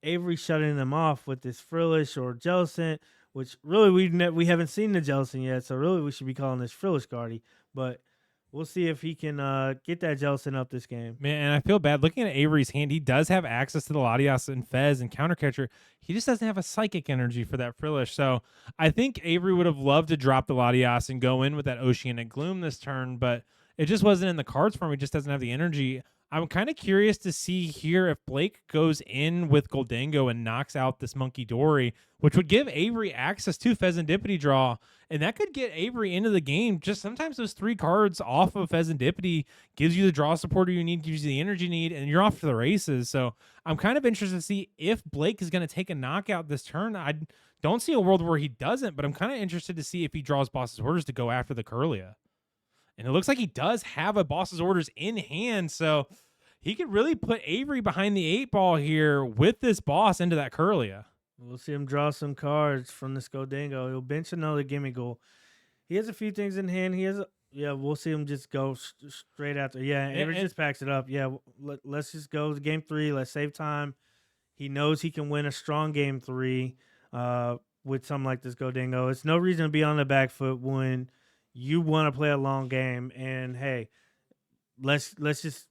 Avery shutting them off with this Frillish or Jellicent, which really we haven't seen the Jellicent yet, so really we should be calling this Frillish Guardy. But we'll see if he can get that Jellicent up this game. Man, and I feel bad looking at Avery's hand. He does have access to the Latias and Fez and counter catcher. He just doesn't have a psychic energy for that Frillish. So I think Avery would have loved to drop the Latias and go in with that Oceanic Gloom this turn, but it just wasn't in the cards for him. He just doesn't have the energy. I'm kind of curious to see here if Blake goes in with Gholdengo and knocks out this Monkey Dory, which would give Avery access to Pheasantipity draw, and that could get Avery into the game. Just sometimes those 3 cards off of Pheasantipity gives you the draw supporter you need, gives you the energy you need, and you're off to the races. So I'm kind of interested to see if Blake is going to take a knockout this turn. I don't see a world where he doesn't, but I'm kind of interested to see if he draws Boss's Orders to go after the Curlia. And it looks like he does have a Boss's Orders in hand, so he could really put Avery behind the 8 ball here with this boss into that Curlia. We'll see him draw some cards from this Gholdengo. He'll bench another Gimme Ghoul. He has a few things in hand. We'll see him just go straight after. Yeah, Avery just packs it up. Yeah, let's just go to game 3. Let's save time. He knows he can win a strong game 3 with something like this Gholdengo. It's no reason to be on the back foot when you want to play a long game. And hey, let's just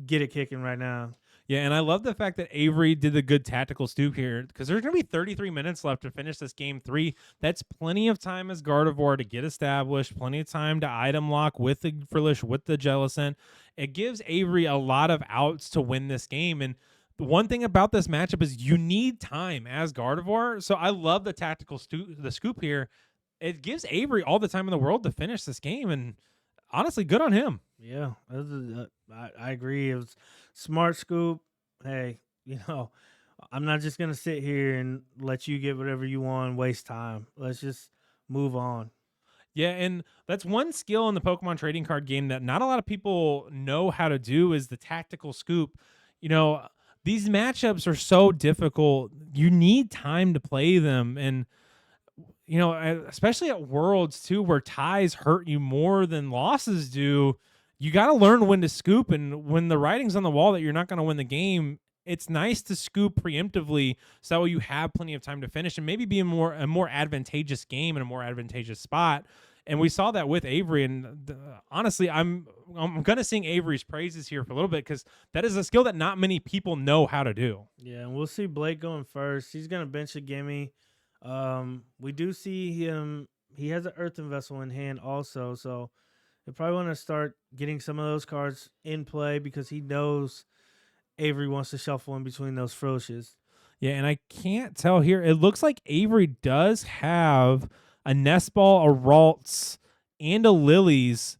get it kicking right now. Yeah, and I love the fact that Avery did the good tactical stoop here, because there's going to be 33 minutes left to finish this game 3. That's plenty of time as Gardeivor to get established, plenty of time to item lock with the Frillish, with the Jellicent. It gives Avery a lot of outs to win this game, and the one thing about this matchup is you need time as Gardeivor, so I love the tactical the scoop here. It gives Avery all the time in the world to finish this game, and honestly, good on him. Yeah, I agree. It was smart scoop. Hey, I'm not just going to sit here and let you get whatever you want and waste time. Let's just move on. Yeah, and that's one skill in the Pokemon trading card game that not a lot of people know how to do is the tactical scoop. These matchups are so difficult. You need time to play them, and especially at Worlds too, where ties hurt you more than losses do. You got to learn when to scoop, and when the writing's on the wall that you're not going to win the game, it's nice to scoop preemptively so you have plenty of time to finish and maybe be a more advantageous game in a more advantageous spot. And we saw that with Avery, and honestly, I'm going to sing Avery's praises here for a little bit because that is a skill that not many people know how to do. Yeah, and we'll see Blake going first. He's going to bench a gimme. We do see him. He has an earthen vessel in hand also, so they probably want to start getting some of those cards in play because he knows Avery wants to shuffle in between those Frillishes. Yeah, and I can't tell here. It looks like Avery does have a Nest Ball, a Ralts, and a Lilies.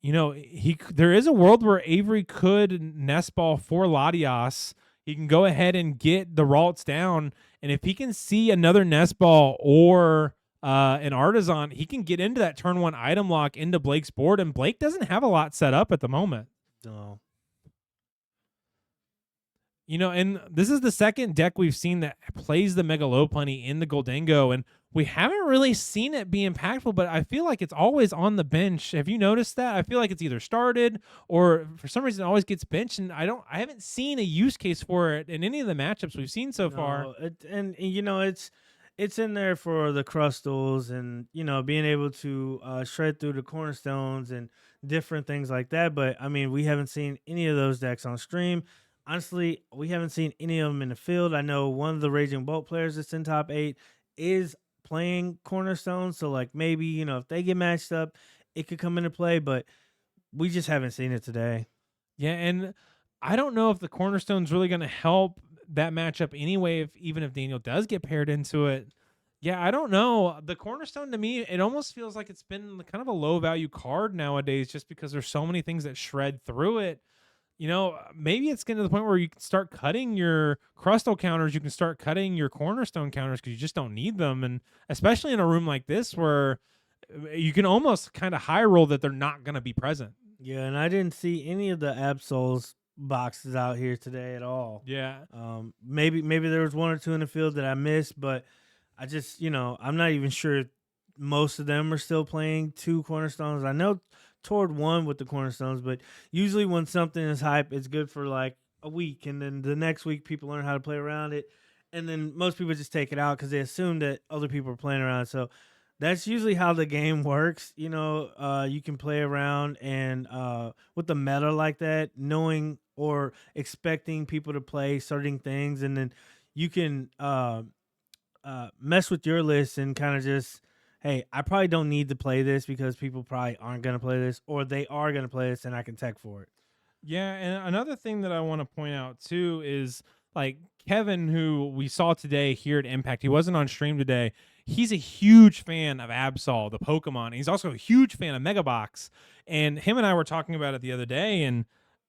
There is a world where Avery could Nest Ball for Latias. He can go ahead and get the Ralts down, and if he can see another Nest Ball or an Artisan, he can get into that turn 1 item lock into Blake's board, and Blake doesn't have a lot set up at the moment. No. And this is the second deck we've seen that plays the Mega Lopunny in the Gholdengo, and we haven't really seen it be impactful, but I feel like it's always on the bench. Have you noticed that? I feel like it's either started or for some reason it always gets benched, and I haven't seen a use case for it in any of the matchups we've seen so far. No, it's in there for the crustals and being able to shred through the cornerstones and different things like that. But I mean, we haven't seen any of those decks on stream. Honestly, we haven't seen any of them in the field. I know one of the Raging Bolt players that's in top 8 is playing cornerstones, so like maybe if they get matched up, it could come into play. But we just haven't seen it today. Yeah, and I don't know if the Cornerstone's really going to help that matchup anyway, even if Daniel does get paired into it. Yeah, I don't know. The Cornerstone to me, it almost feels like it's been kind of a low value card nowadays just because there's so many things that shred through it. Maybe it's getting to the point where you can start cutting your crustal counters, you can start cutting your cornerstone counters because you just don't need them. And especially in a room like this where you can almost kind of high roll that they're not going to be present. Yeah, and I didn't see any of the Absols boxes out here today at all. Yeah. Maybe there was one or two in the field that I missed, but I just I'm not even sure most of them are still playing 2 cornerstones. I know toward one with the cornerstones, but usually when something is hype, it's good for like a week, and then the next week people learn how to play around it, and then most people just take it out because they assume that other people are playing around. So that's usually how the game works. You can play around and with the meta like that, knowing or expecting people to play certain things, and then you can mess with your list and kind of just, hey, I probably don't need to play this because people probably aren't going to play this, or they are going to play this and I can tech for it. Yeah, and another thing that I want to point out too is like Kevin, who we saw today here at Impact. He wasn't on stream today. He's a huge fan of Absol, the Pokemon. He's also a huge fan of Megabox. And him and I were talking about it the other day, and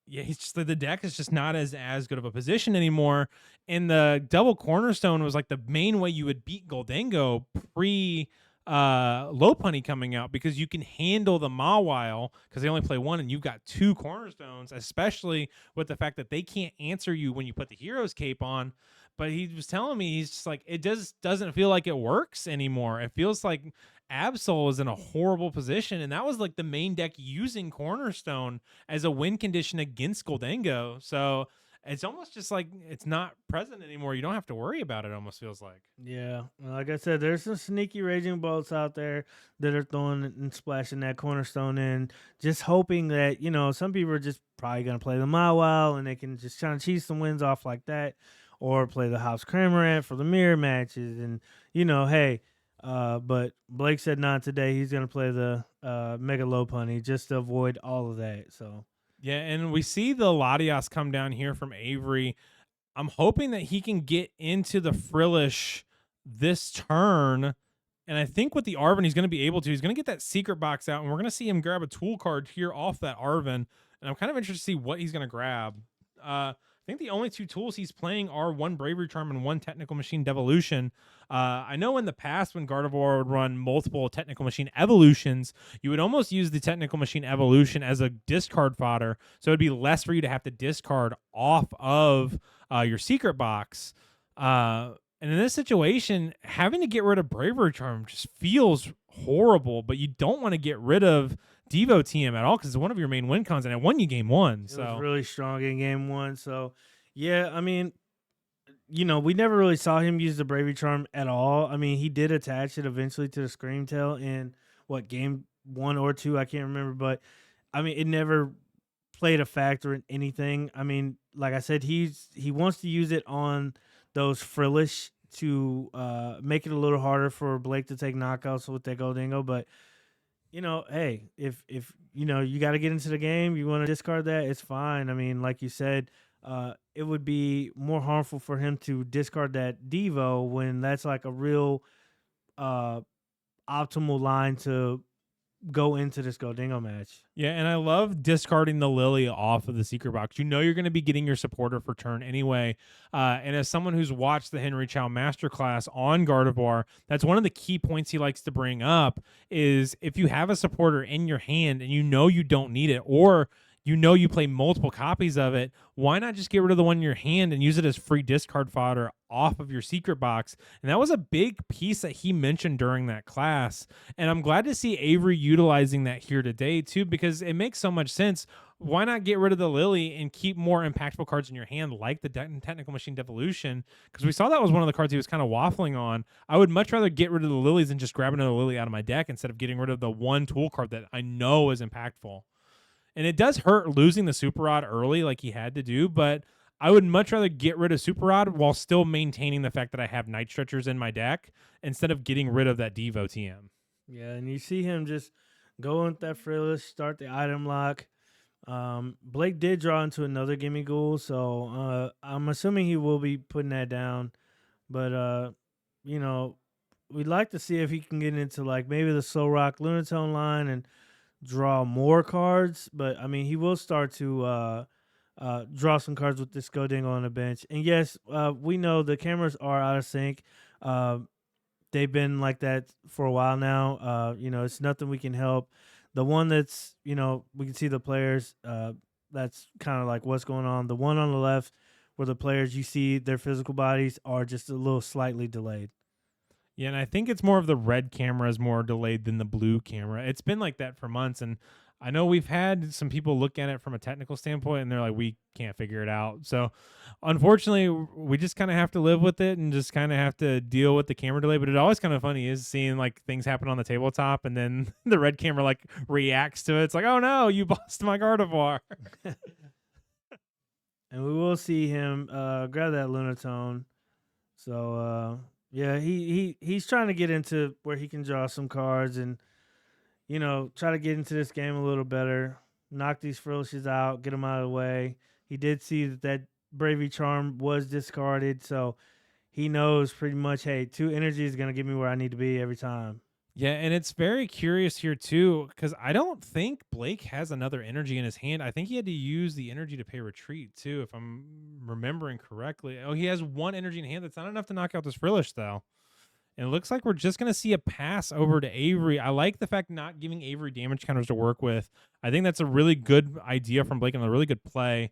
yeah, he's just the deck is just not as good of a position anymore. And the double cornerstone was like the main way you would beat Gholdengo pre Lopunny coming out because you can handle the Mawile because they only play one and you've got 2 cornerstones, especially with the fact that they can't answer you when you put the hero's cape on. But he was telling me he's just like it doesn't feel like it works anymore. It feels like Absol is in a horrible position, and that was like the main deck using Cornerstone as a win condition against Gholdengo. So it's almost just like it's not present anymore. You don't have to worry about it. Almost feels like. Yeah, like I said, there's some sneaky Raging Bolts out there that are throwing and splashing that cornerstone in, just hoping that some people are just probably gonna play the Mawile and they can just try to cheese some wins off like that, or play the House Cramorant for the mirror matches, and hey. But Blake said not today. He's gonna play the Mega Lopunny just to avoid all of that. So Yeah, and we see the Latias come down here from Avery. I'm hoping that he can get into the Frillish this turn. And I think with the Arven, he's going to be able to. He's going to get that secret box out, and we're going to see him grab a tool card here off that Arven. And I'm kind of interested to see what he's going to grab. I think the only 2 tools he's playing are 1 Bravery Charm and 1 Technical Machine Devolution. I know in the past when Gardeivor would run multiple Technical Machine Evolutions, you would almost use the Technical Machine Evolution as a discard fodder. So it'd be less for you to have to discard off of your secret box. And in this situation, having to get rid of Bravery Charm just feels horrible, but you don't want to get rid of Devo TM at all because it's one of your main win cons, and it won you game 1. it was really strong in game 1. So yeah, I mean, we never really saw him use the Bravery Charm at all. I mean, he did attach it eventually to the Scream Tail in game 1 or 2, I can't remember, but I mean, it never played a factor in anything. I mean, like I said, he wants to use it on those Frillish to make it a little harder for Blake to take knockouts with that Gholdengo, but hey, if you got to get into the game, you want to discard that, it's fine. I mean, like you said, it would be more harmful for him to discard that Devo when that's like a real optimal line to go into this Gholdengo match. Yeah, and I love discarding the Lily off of the secret box. You're going to be getting your supporter for turn anyway. And as someone who's watched the Henry Chow Masterclass on Gardeivor, that's one of the key points he likes to bring up is if you have a supporter in your hand and you don't need it, or you play multiple copies of it. Why not just get rid of the one in your hand and use it as free discard fodder off of your secret box? And that was a big piece that he mentioned during that class. And I'm glad to see Avery utilizing that here today too, because it makes so much sense. Why not get rid of the Lily and keep more impactful cards in your hand, like the Technical Machine Devolution? Because we saw that was one of the cards he was kind of waffling on. I would much rather get rid of the Lilies than just grab another Lily out of my deck instead of getting rid of the one tool card that I know is impactful. And it does hurt losing the Super Rod early like he had to do, but I would much rather get rid of Super Rod while still maintaining the fact that I have Night Stretchers in my deck instead of getting rid of that Devo TM. Yeah, and you see him just go with that Frillish, start the item lock. Blake did draw into another Gimme Ghoul, so I'm assuming he will be putting that down. But you know, we'd like to see if he can get into like maybe the Soul Rock Lunatone line and draw more cards. But I mean, he will start to draw some cards with this Gholdengo on the bench. And yes, we know the cameras are out of sync. Uh, they've been like that for a while now. You know, it's nothing we can help. The one that's, you know, we can see the players. That's kind of like what's going on. The one on the left, where the players you see their physical bodies are just a little slightly delayed. Yeah, and I think it's more of the red camera is more delayed than the blue camera. It's been like that for months, and I know we've had some people look at it from a technical standpoint, and they're like, we can't figure it out. So, unfortunately, we just kind of have to live with it and just kind of have to deal with the camera delay. But it always kind of funny is seeing like things happen on the tabletop, and then the red camera like reacts to it. It's like, oh no, you bossed my Gardeivor. And we will see him grab that Lunatone. So yeah, he's trying to get into where he can draw some cards and, you know, try to get into this game a little better, knock these Frillishes out, get them out of the way. He did see that Bravery Charm was discarded, so he knows pretty much, hey, 2 energy is going to get me where I need to be every time. Yeah, and it's very curious here too, because I don't think Blake has another energy in his hand. I think he had to use the energy to pay retreat too, if I'm remembering correctly. Oh, he has 1 energy in hand. That's not enough to knock out this Frillish, though. And it looks like we're just going to see a pass over to Avery. I like the fact not giving Avery damage counters to work with. I think that's a really good idea from Blake and a really good play.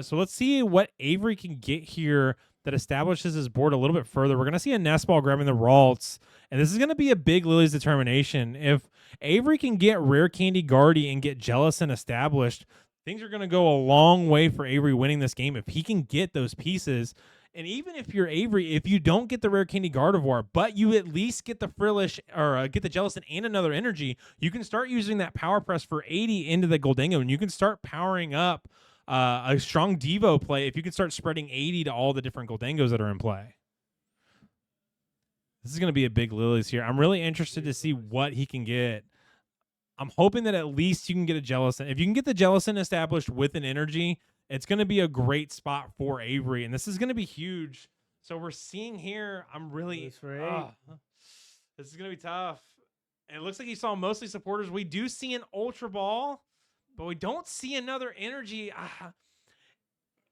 So let's see what Avery can get here that establishes his board a little bit further. We're going to see a nest ball grabbing the Ralts, and this is going to be a big Lily's determination. If Avery can get Rare Candy Guardy and get Jellicent established, things are going to go a long way for Avery winning this game if he can get those pieces. And even if you're Avery, if you don't get the Rare Candy Gardeivor, but you at least get the Frillish or get the Jellicent and another energy, you can start using that Power Press for 80 into the Gholdengo, and you can start powering up a strong Devo play if you can start spreading 80 to all the different Gholdengos that are in play. This is going to be a big Lily's here. I'm really interested to see what he can get. I'm hoping that at least you can get a Jellicent. If you can get the Jellicent established with an energy, it's going to be a great spot for Avery, and this is going to be huge. So we're seeing here, I'm really... this is going to be tough. And it looks like he saw mostly supporters. We do see an Ultra Ball, but we don't see another energy.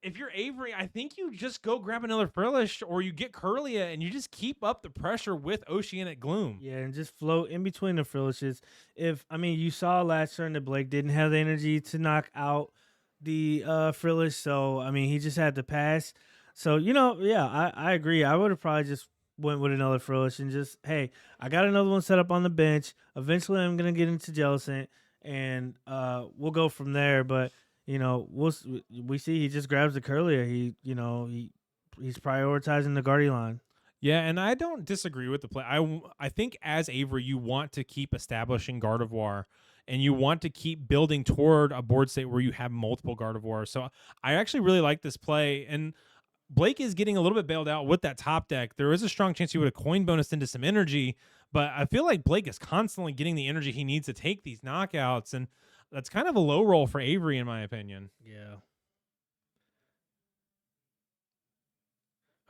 If you're Avery, I think you just go grab another Frillish or you get Curlia and you just keep up the pressure with Oceanic Gloom. Yeah, and just float in between the Frillishes. You saw last turn that Blake didn't have the energy to knock out the Frillish, so I mean he just had to pass. So I agree. I would have probably just went with another Frillish and just, hey, I got another one set up on the bench. Eventually I'm gonna get into Jellicent and we'll go from there. But we see he just grabs the Curlier. He's prioritizing the Guardy line. Yeah, and I don't disagree with the play. I think as Avery, you want to keep establishing Gardevoir, and you want to keep building toward a board state where you have multiple Gardevoirs. So I actually really like this play, and Blake is getting a little bit bailed out with that top deck. There is a strong chance he would have coin bonused into some energy, but I feel like Blake is constantly getting the energy he needs to take these knockouts, and that's kind of a low roll for Avery, in my opinion. Yeah.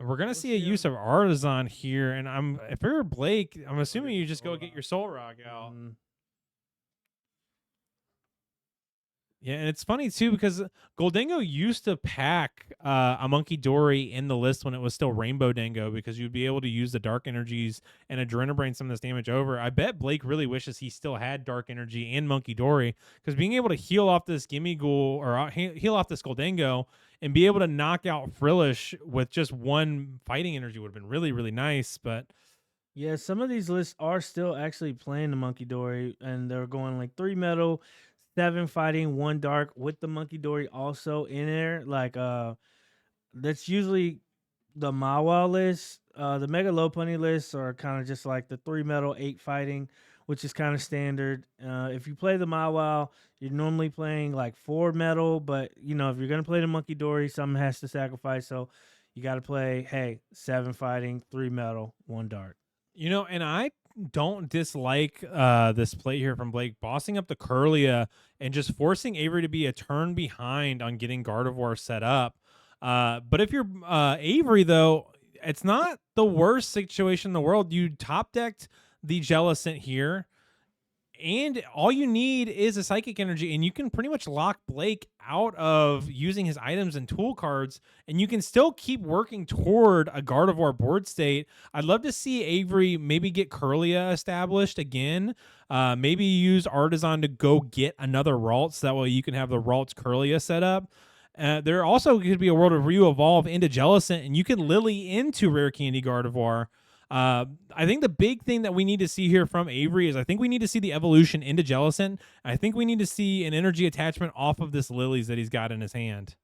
We're gonna see a use of Artisan here, and if you're Blake, I'm assuming you just go get your Soul Rock out. Yeah, and it's funny too because Gholdengo used to pack a Monkey Dory in the list when it was still Rainbow Dango because you'd be able to use the dark energies and Adrenabrain some of this damage over. I bet Blake really wishes he still had dark energy and Monkey Dory because being able to heal off this Gimme Ghoul or heal off this Gholdengo and be able to knock out Frillish with just one fighting energy would have been really, really nice. But Yeah, some of these lists are still actually playing the Monkey Dory, and they're going like 3 metal, 7 fighting, 1 dark with the Monkey Dory also in there. Like that's usually the Mawa list. The Mega Low Pony lists are kind of just like the 3 metal, 8 fighting, which is kind of standard. If you play the Mawa, you're normally playing like 4 metal, but if you're gonna play the Monkey Dory, something has to sacrifice. So you got to play, hey, 7 fighting, 3 metal, 1 dark. And I don't dislike this play here from Blake, bossing up the Curlia and just forcing Avery to be a turn behind on getting Gardeivor set up. But if you're Avery, though, it's not the worst situation in the world. You top decked the Jellicent here, and all you need is a psychic energy, and you can pretty much lock Blake out of using his items and tool cards, and you can still keep working toward a Gardevoir board state. I'd love to see Avery maybe get Curlia established again. Maybe use Artisan to go get another Ralts. That way you can have the Ralts Curlia set up. There also could be a world of Ryu evolve into Jellicent, and you can Lily into Rare Candy Gardevoir. I think the big thing that we need to see here from Avery is I think we need to see the evolution into Jellicent. I think we need to see an energy attachment off of this Lilies that he's got in his hand.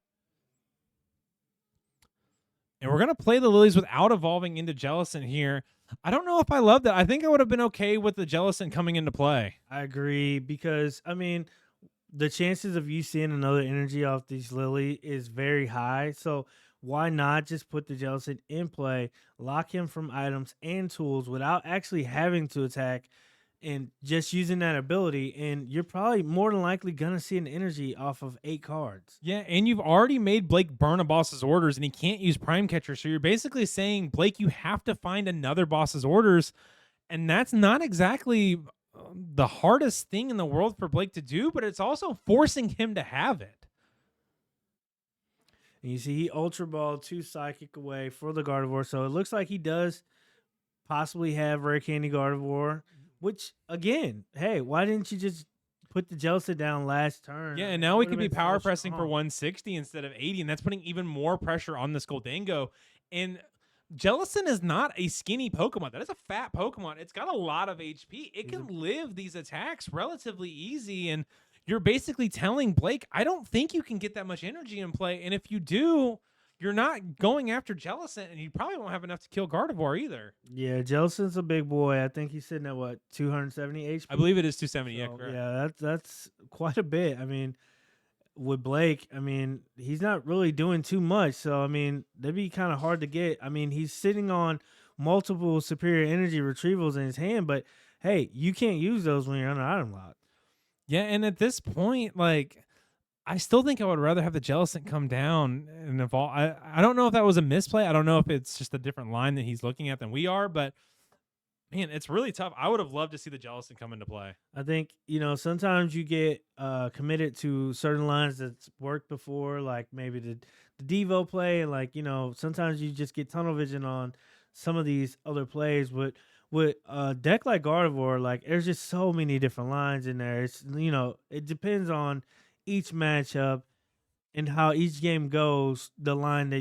And we're going to play the Lilies without evolving into Jellicent here. I don't know if I love that. I think I would have been okay with the Jellicent coming into play. I agree because the chances of you seeing another energy off these Lily is very high. So why not just put the Jellicent in play, lock him from items and tools without actually having to attack and just using that ability? And you're probably more than likely gonna see an energy off of 8 cards. Yeah, and you've already made Blake burn a boss's orders and he can't use Prime Catcher. So you're basically saying, Blake, you have to find another boss's orders. And that's not exactly the hardest thing in the world for Blake to do, but it's also forcing him to have it. And you see he Ultra Ball 2 Psychic away for the Gardevoir. So it looks like he does possibly have Rare Candy Gardevoir, which, again, hey, why didn't you just put the Jellicent down last turn? Yeah, and now we could be power pressing for 160 instead of 80, and that's putting even more pressure on this Gholdengo. And Jellicent is not a skinny Pokemon. That is a fat Pokemon. It's got a lot of HP. It can live these attacks relatively easy, and you're basically telling Blake, I don't think you can get that much energy in play, and if you do, you're not going after Jellicent, and you probably won't have enough to kill Gardevoir either. Yeah, Jellicent's a big boy. I think he's sitting at what, 270 HP? I believe it is 270. So, yeah, correct. Yeah, that's quite a bit. With Blake, he's not really doing too much. So, they'd be kind of hard to get. He's sitting on multiple superior energy retrievals in his hand, but hey, you can't use those when you're under item lock. Yeah, and at this point, I still think I would rather have the Jellicent come down and evolve. I don't know if that was a misplay. I don't know if it's just a different line that he's looking at than we are, but man, it's really tough. I would have loved to see the Jellicent come into play. I think, sometimes you get committed to certain lines that's worked before, like maybe the Devo play, and sometimes you just get tunnel vision on some of these other plays. But with a deck like Gardevoir, there's just so many different lines in there. It's it depends on each matchup and how each game goes, the line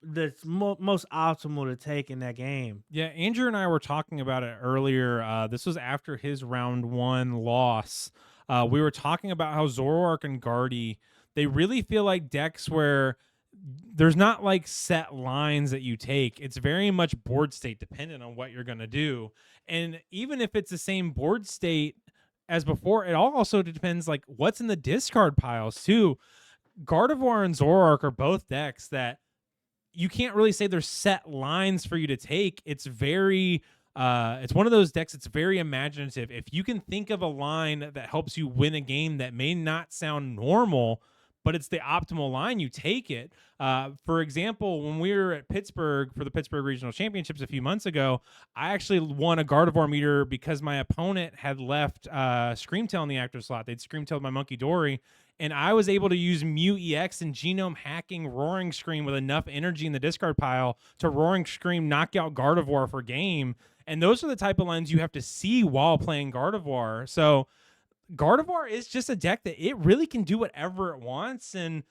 that's most optimal to take in that game. Yeah, Andrew and I were talking about it earlier. This was after his round 1 loss. We were talking about how Zoroark and Guardy, they really feel like decks where there's not set lines that you take. It's very much board state dependent on what you're going to do. And even if it's the same board state as before, it all also depends what's in the discard piles too. Gardevoir and Zoroark are both decks that you can't really say there's set lines for you to take. It's very it's one of those decks that's very imaginative. If you can think of a line that helps you win a game that may not sound normal, but it's the optimal line. You take it. For example, when we were at Pittsburgh for the Pittsburgh Regional Championships a few months ago, I actually won a Gardeivor meter because my opponent had left Screamtail in the active slot. They'd Screamtailed my Monkey Dory, and I was able to use Mute EX and Genome hacking Roaring Scream with enough energy in the discard pile to Roaring Scream knock out Gardeivor for game. And those are the type of lines you have to see while playing Gardeivor. So Gardevoir is just a deck that it really can do whatever it wants. And,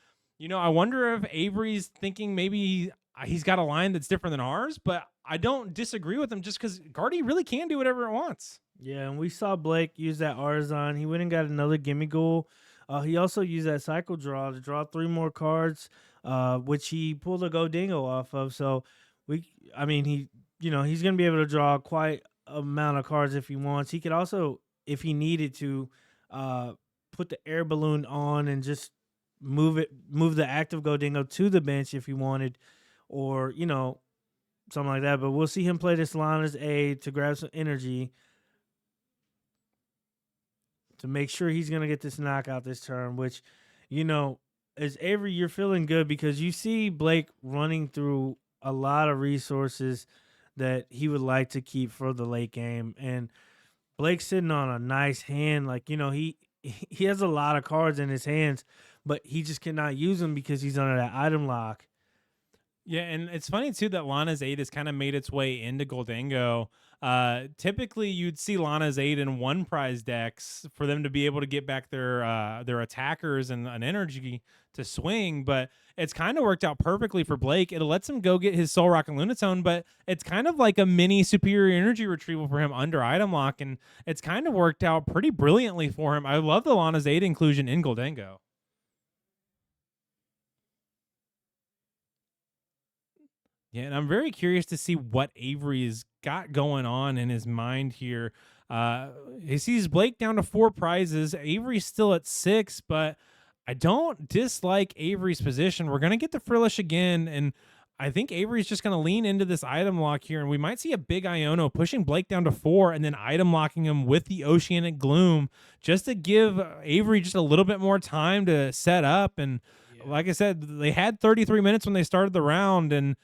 I wonder if Avery's thinking maybe he's got a line that's different than ours, but I don't disagree with him just because Guardy really can do whatever it wants. Yeah, and we saw Blake use that Arzon. He went and got another Gimme Ghoul. He also used that Cycle Draw to draw 3 more cards, which he pulled a Gholdengo off of. So he's going to be able to draw quite amount of cards if he wants. He could also, if he needed to, put the air balloon on and just move the active Gholdengo to the bench if he wanted, or something like that. But we'll see him play this Lana's Aid to grab some energy to make sure he's gonna get this knockout this turn. Which, as Avery, you're feeling good because you see Blake running through a lot of resources that he would like to keep for the late game, and Blake's sitting on a nice hand. Like, he has a lot of cards in his hands, but he just cannot use them because he's under that item lock. Yeah, and it's funny too that Lana's Aid has kind of made its way into Gholdengo. Typically, you'd see Lana's Aid in one prize decks for them to be able to get back their attackers and an energy to swing, but it's kind of worked out perfectly for Blake. It lets him go get his Soul Rock and Lunatone, but it's kind of like a mini superior energy retrieval for him under item lock, and it's kind of worked out pretty brilliantly for him. I love the Lana's Aid inclusion in Gholdengo. Yeah, and I'm very curious to see what Avery has got going on in his mind here. He sees Blake down to 4 prizes. Avery's still at 6, but I don't dislike Avery's position. We're going to get the Frillish again, and I think Avery's just going to lean into this item lock here, and we might see a big Iono pushing Blake down to 4 and then item locking him with the Oceanic Gloom just to give Avery just a little bit more time to set up. And like I said, they had 33 minutes when they started the round, and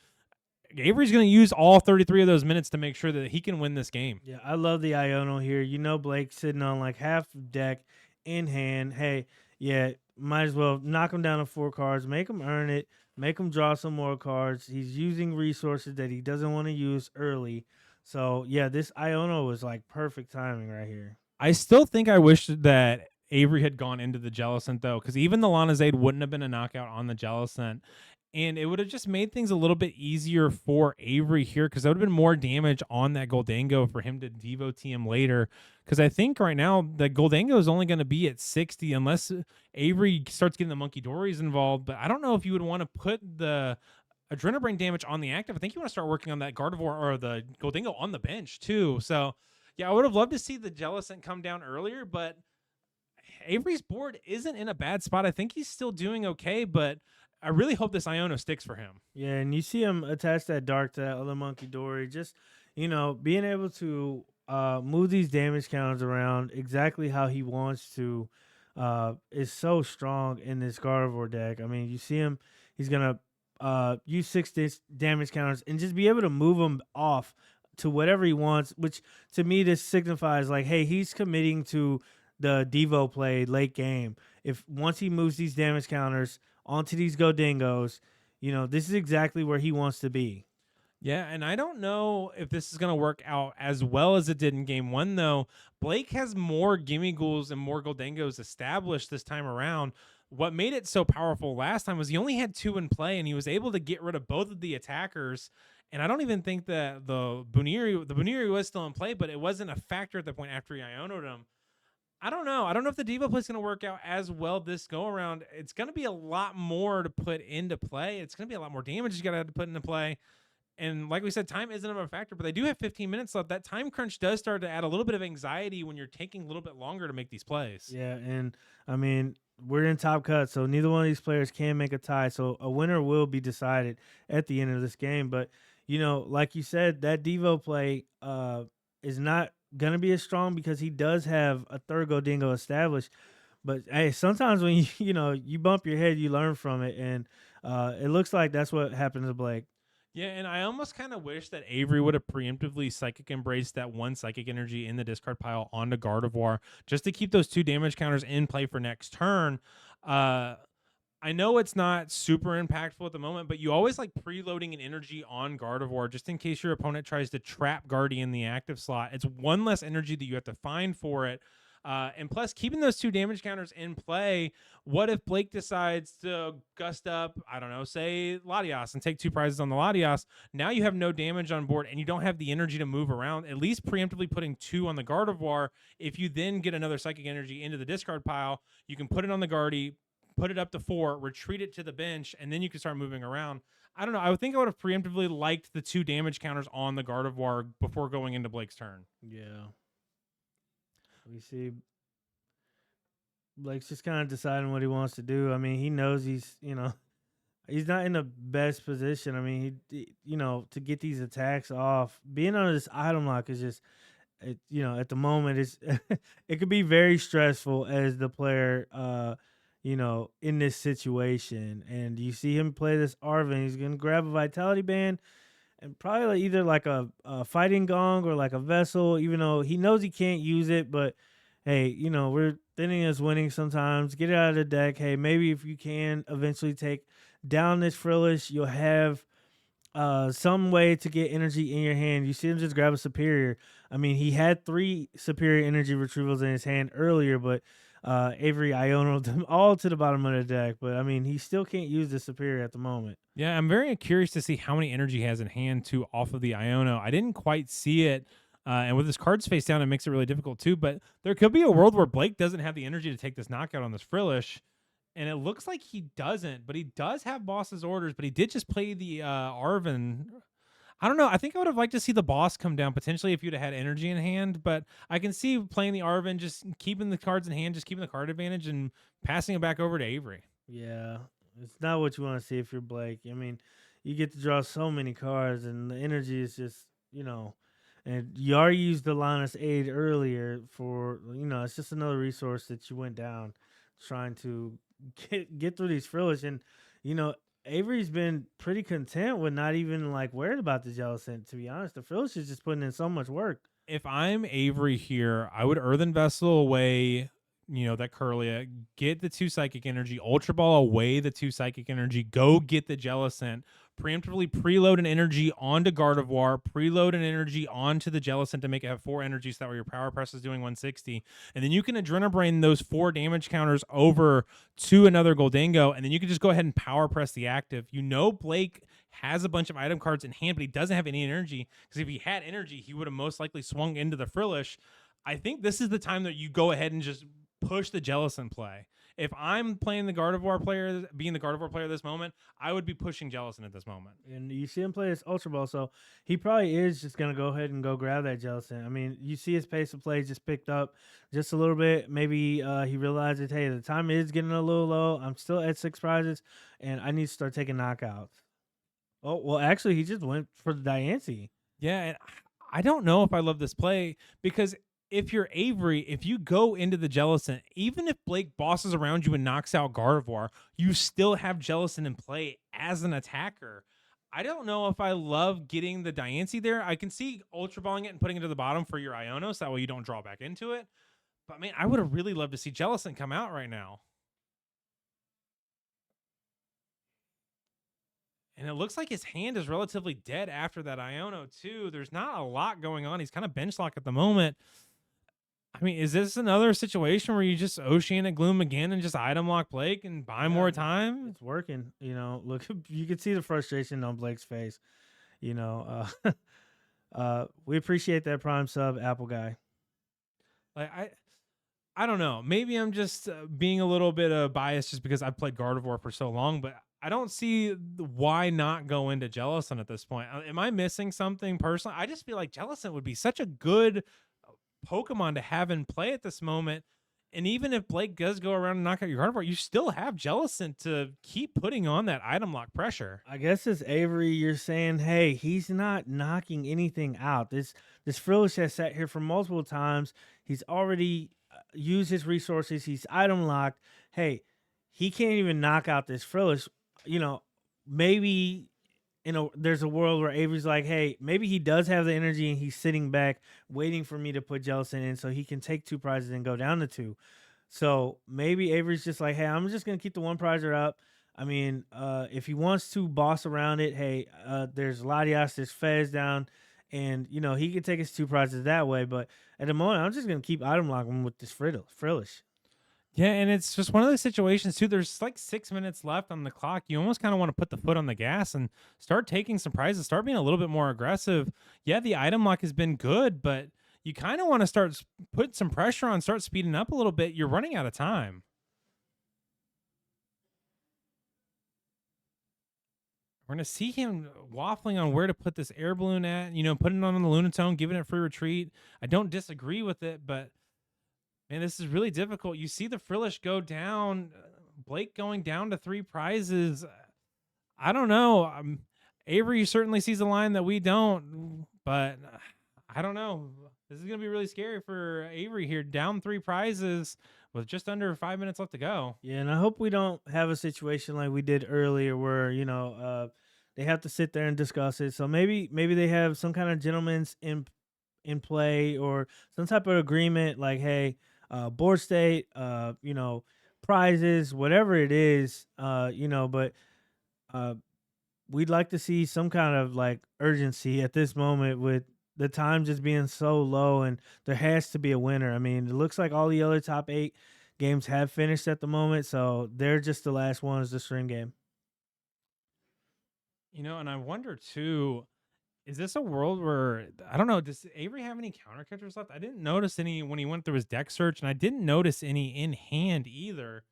Avery's going to use all 33 of those minutes to make sure that he can win this game. Yeah, I love the Iono here. Blake sitting on like half deck in hand. Hey, yeah, might as well knock him down to 4 cards, make him earn it, make him draw some more cards. He's using resources that he doesn't want to use early. So, yeah, this Iono was like perfect timing right here. I still think I wish that Avery had gone into the Jellicent, though, because even the Lana's Aid wouldn't have been a knockout on the Jellicent. And it would have just made things a little bit easier for Avery here because there would have been more damage on that Gholdengo for him to Devo him later. Because I think right now the Gholdengo is only going to be at 60 unless Avery starts getting the Monkey Dories involved. But I don't know if you would want to put the Adrenabrain damage on the active. I think you want to start working on that Gardeivor or the Gholdengo on the bench too. So, yeah, I would have loved to see the Jellicent come down earlier, but Avery's board isn't in a bad spot. I think he's still doing okay, but I really hope this Iono sticks for him. Yeah, and you see him attach that Dark to that other Monkey Dory. Just, being able to move these damage counters around exactly how he wants to is so strong in this Gardeivor deck. I mean, you see him, he's going to use 6 damage counters and just be able to move them off to whatever he wants, which to me this signifies like, hey, he's committing to the Devo play late game. If once he moves these damage counters onto these Gholdengos, this is exactly where he wants to be. Yeah, and I don't know if this is going to work out as well as it did in game 1, though. Blake has more Gimme Ghouls and more Gholdengos established this time around. What made it so powerful last time was he only had 2 in play, and he was able to get rid of both of the attackers. And I don't even think that the Buniri was still in play, but it wasn't a factor at the point after he Iono'd him. I don't know. I don't know if the Devo play is going to work out as well this go around. It's going to be a lot more to put into play. It's going to be a lot more damage you got to have to put into play. And like we said, time isn't a factor, but they do have 15 minutes left. That time crunch does start to add a little bit of anxiety when you're taking a little bit longer to make these plays. Yeah, and I mean, we're in top cut, so neither one of these players can make a tie. So a winner will be decided at the end of this game. But, like you said, that Devo play is not going to be as strong because he does have a third Gholdengo established. But hey, sometimes when you you bump your head, you learn from it, and it looks like that's what happened to Blake. Yeah, and I almost kind of wish that Avery would have preemptively psychic embraced that one psychic energy in the discard pile onto Gardevoir just to keep those 2 damage counters in play for next turn. Uh, I know it's not super impactful at the moment, but you always like preloading an energy on Gardevoir just in case your opponent tries to trap Guardy in the active slot. It's one less energy that you have to find for it. And plus, keeping those 2 damage counters in play, what if Blake decides to gust up, I don't know, say Latias and take 2 prizes on the Latias? Now you have no damage on board and you don't have the energy to move around, at least preemptively putting 2 on the Gardevoir. If you then get another psychic energy into the discard pile, you can put it on the Guardy, put it up to 4, retreat it to the bench, and then you can start moving around. I don't know. I would think I would have preemptively liked the 2 damage counters on the Gardevoir before going into Blake's turn. Yeah, we see Blake's just kind of deciding what he wants to do. I mean, he knows he's not in the best position. I mean, to get these attacks off, being on this item lock is just, at the moment, it's it could be very stressful as the player, in this situation. And you see him play this Arvin, he's gonna grab a Vitality Band and probably either like a fighting gong or like a vessel, even though he knows he can't use it. But hey, we're thinning is winning sometimes. Get it out of the deck. Hey, maybe if you can eventually take down this Frillish, you'll have some way to get energy in your hand. You see him just grab a superior. I mean, he had 3 superior energy retrievals in his hand earlier, but Avery Ionoed them all to the bottom of the deck. But I mean, he still can't use the superior at the moment. Yeah, I'm very curious to see how many energy he has in hand too off of the Iono. I didn't quite see it. And with his cards face down, it makes it really difficult too. But there could be a world where Blake doesn't have the energy to take this knockout on this Frillish. And it looks like he doesn't, but he does have boss's orders. But he did just play the Arvin. I don't know. I think I would have liked to see the boss come down potentially if you'd have had energy in hand. But I can see playing the Arvin, just keeping the cards in hand, just keeping the card advantage, and passing it back over to Avery. Yeah, it's not what you want to see if you're Blake. I mean, you get to draw so many cards, and the energy is just, and you already used the Linus aid earlier for, it's just another resource that you went down trying to get through these Frillish. And, Avery's been pretty content with not even like worried about the Jellicent, to be honest. The Frillish is just putting in so much work. If I'm Avery here, I would Earthen Vessel away, that Curlia, get the 2 psychic energy, Ultra Ball away the 2 psychic energy, go get the Jellicent, preemptively preload an energy onto Gardevoir, preload an energy onto the Jellicent to make it have 4 energies. So that way your power press is doing 160. And then you can Adrenabrain those 4 damage counters over to another Gholdengo, and then you can just go ahead and power press the active. Blake has a bunch of item cards in hand, but he doesn't have any energy, because if he had energy, he would have most likely swung into the Frillish. I think this is the time that you go ahead and just push the Jellicent play. If I'm playing the Gardevoir player, being the Gardevoir player this moment, I would be pushing Jellicent at this moment. And you see him play his Ultra Ball, so he probably is just going to go ahead and go grab that Jellicent. I mean, you see his pace of play just picked up just a little bit. Maybe he realizes, hey, the time is getting a little low. I'm still at 6 prizes, and I need to start taking knockouts. Oh, well, actually, he just went for the Diancie. Yeah, and I don't know if I love this play, because if you're Avery, if you go into the Jellicent, even if Blake bosses around you and knocks out Gardevoir, you still have Jellicent in play as an attacker. I don't know if I love getting the Diancie there. I can see Ultra Balling it and putting it to the bottom for your Iono, so that way you don't draw back into it. But man, I would have really loved to see Jellicent come out right now. And it looks like his hand is relatively dead after that Iono too. There's not a lot going on. He's kind of bench lock at the moment. I mean, is this another situation where you just Oceanic Gloom again and just item lock Blake and buy more time? It's working. Look, you can see the frustration on Blake's face. We appreciate that Prime sub, Apple guy. Like I don't know. Maybe I'm just being a little bit biased just because I've played Gardevoir for so long, but I don't see why not go into Jellicent at this point. Am I missing something personally? I just feel like Jellicent would be such a good Pokemon to have in play at this moment. And even if Blake does go around and knock out your Gardevoir, you still have Jellicent to keep putting on that item lock pressure. I guess as Avery, you're saying, hey, he's not knocking anything out. This Frillish has sat here for multiple times. He's already, use his resources. He's item locked. Hey, he can't even knock out this Frillish. You know, maybe there's a world where Avery's like, hey, maybe he does have the energy and he's sitting back waiting for me to put Jellicent in so he can take 2 prizes and go down to 2. So maybe Avery's just like, hey, I'm just gonna keep the 1 prizer up. I mean, if he wants to boss around it, hey, there's Latias, there's Fez down, and he can take his 2 prizes that way. But at the moment, I'm just gonna keep item locking with this Frillish. Yeah, and it's just one of those situations too. There's like 6 minutes left on the clock. You almost kind of want to put the foot on the gas and start taking some prizes, start being a little bit more aggressive. Yeah, the item lock has been good, but you kind of want to start put some pressure on, start speeding up a little bit. You're running out of time. We're gonna see him waffling on where to put this air balloon at. Putting it on the Lunatone, giving it free retreat. I don't disagree with it, but man, this is really difficult. You see the Frillish go down, Blake going down to 3 prizes. I don't know. Avery certainly sees a line that we don't, but I don't know. This is going to be really scary for Avery here. Down 3 prizes with just under 5 minutes left to go. Yeah, and I hope we don't have a situation like we did earlier where they have to sit there and discuss it. So maybe they have some kind of gentleman's in play or some type of agreement like, hey, board state, prizes, whatever it is, but we'd like to see some kind of like urgency at this moment with the time just being so low, and there has to be a winner. I mean, it looks like all the other top 8 games have finished at the moment, so they're just the last ones to stream game. And I wonder too, is this a world where, I don't know, does Avery have any counter catchers left? I didn't notice any when he went through his deck search, and I didn't notice any in hand either.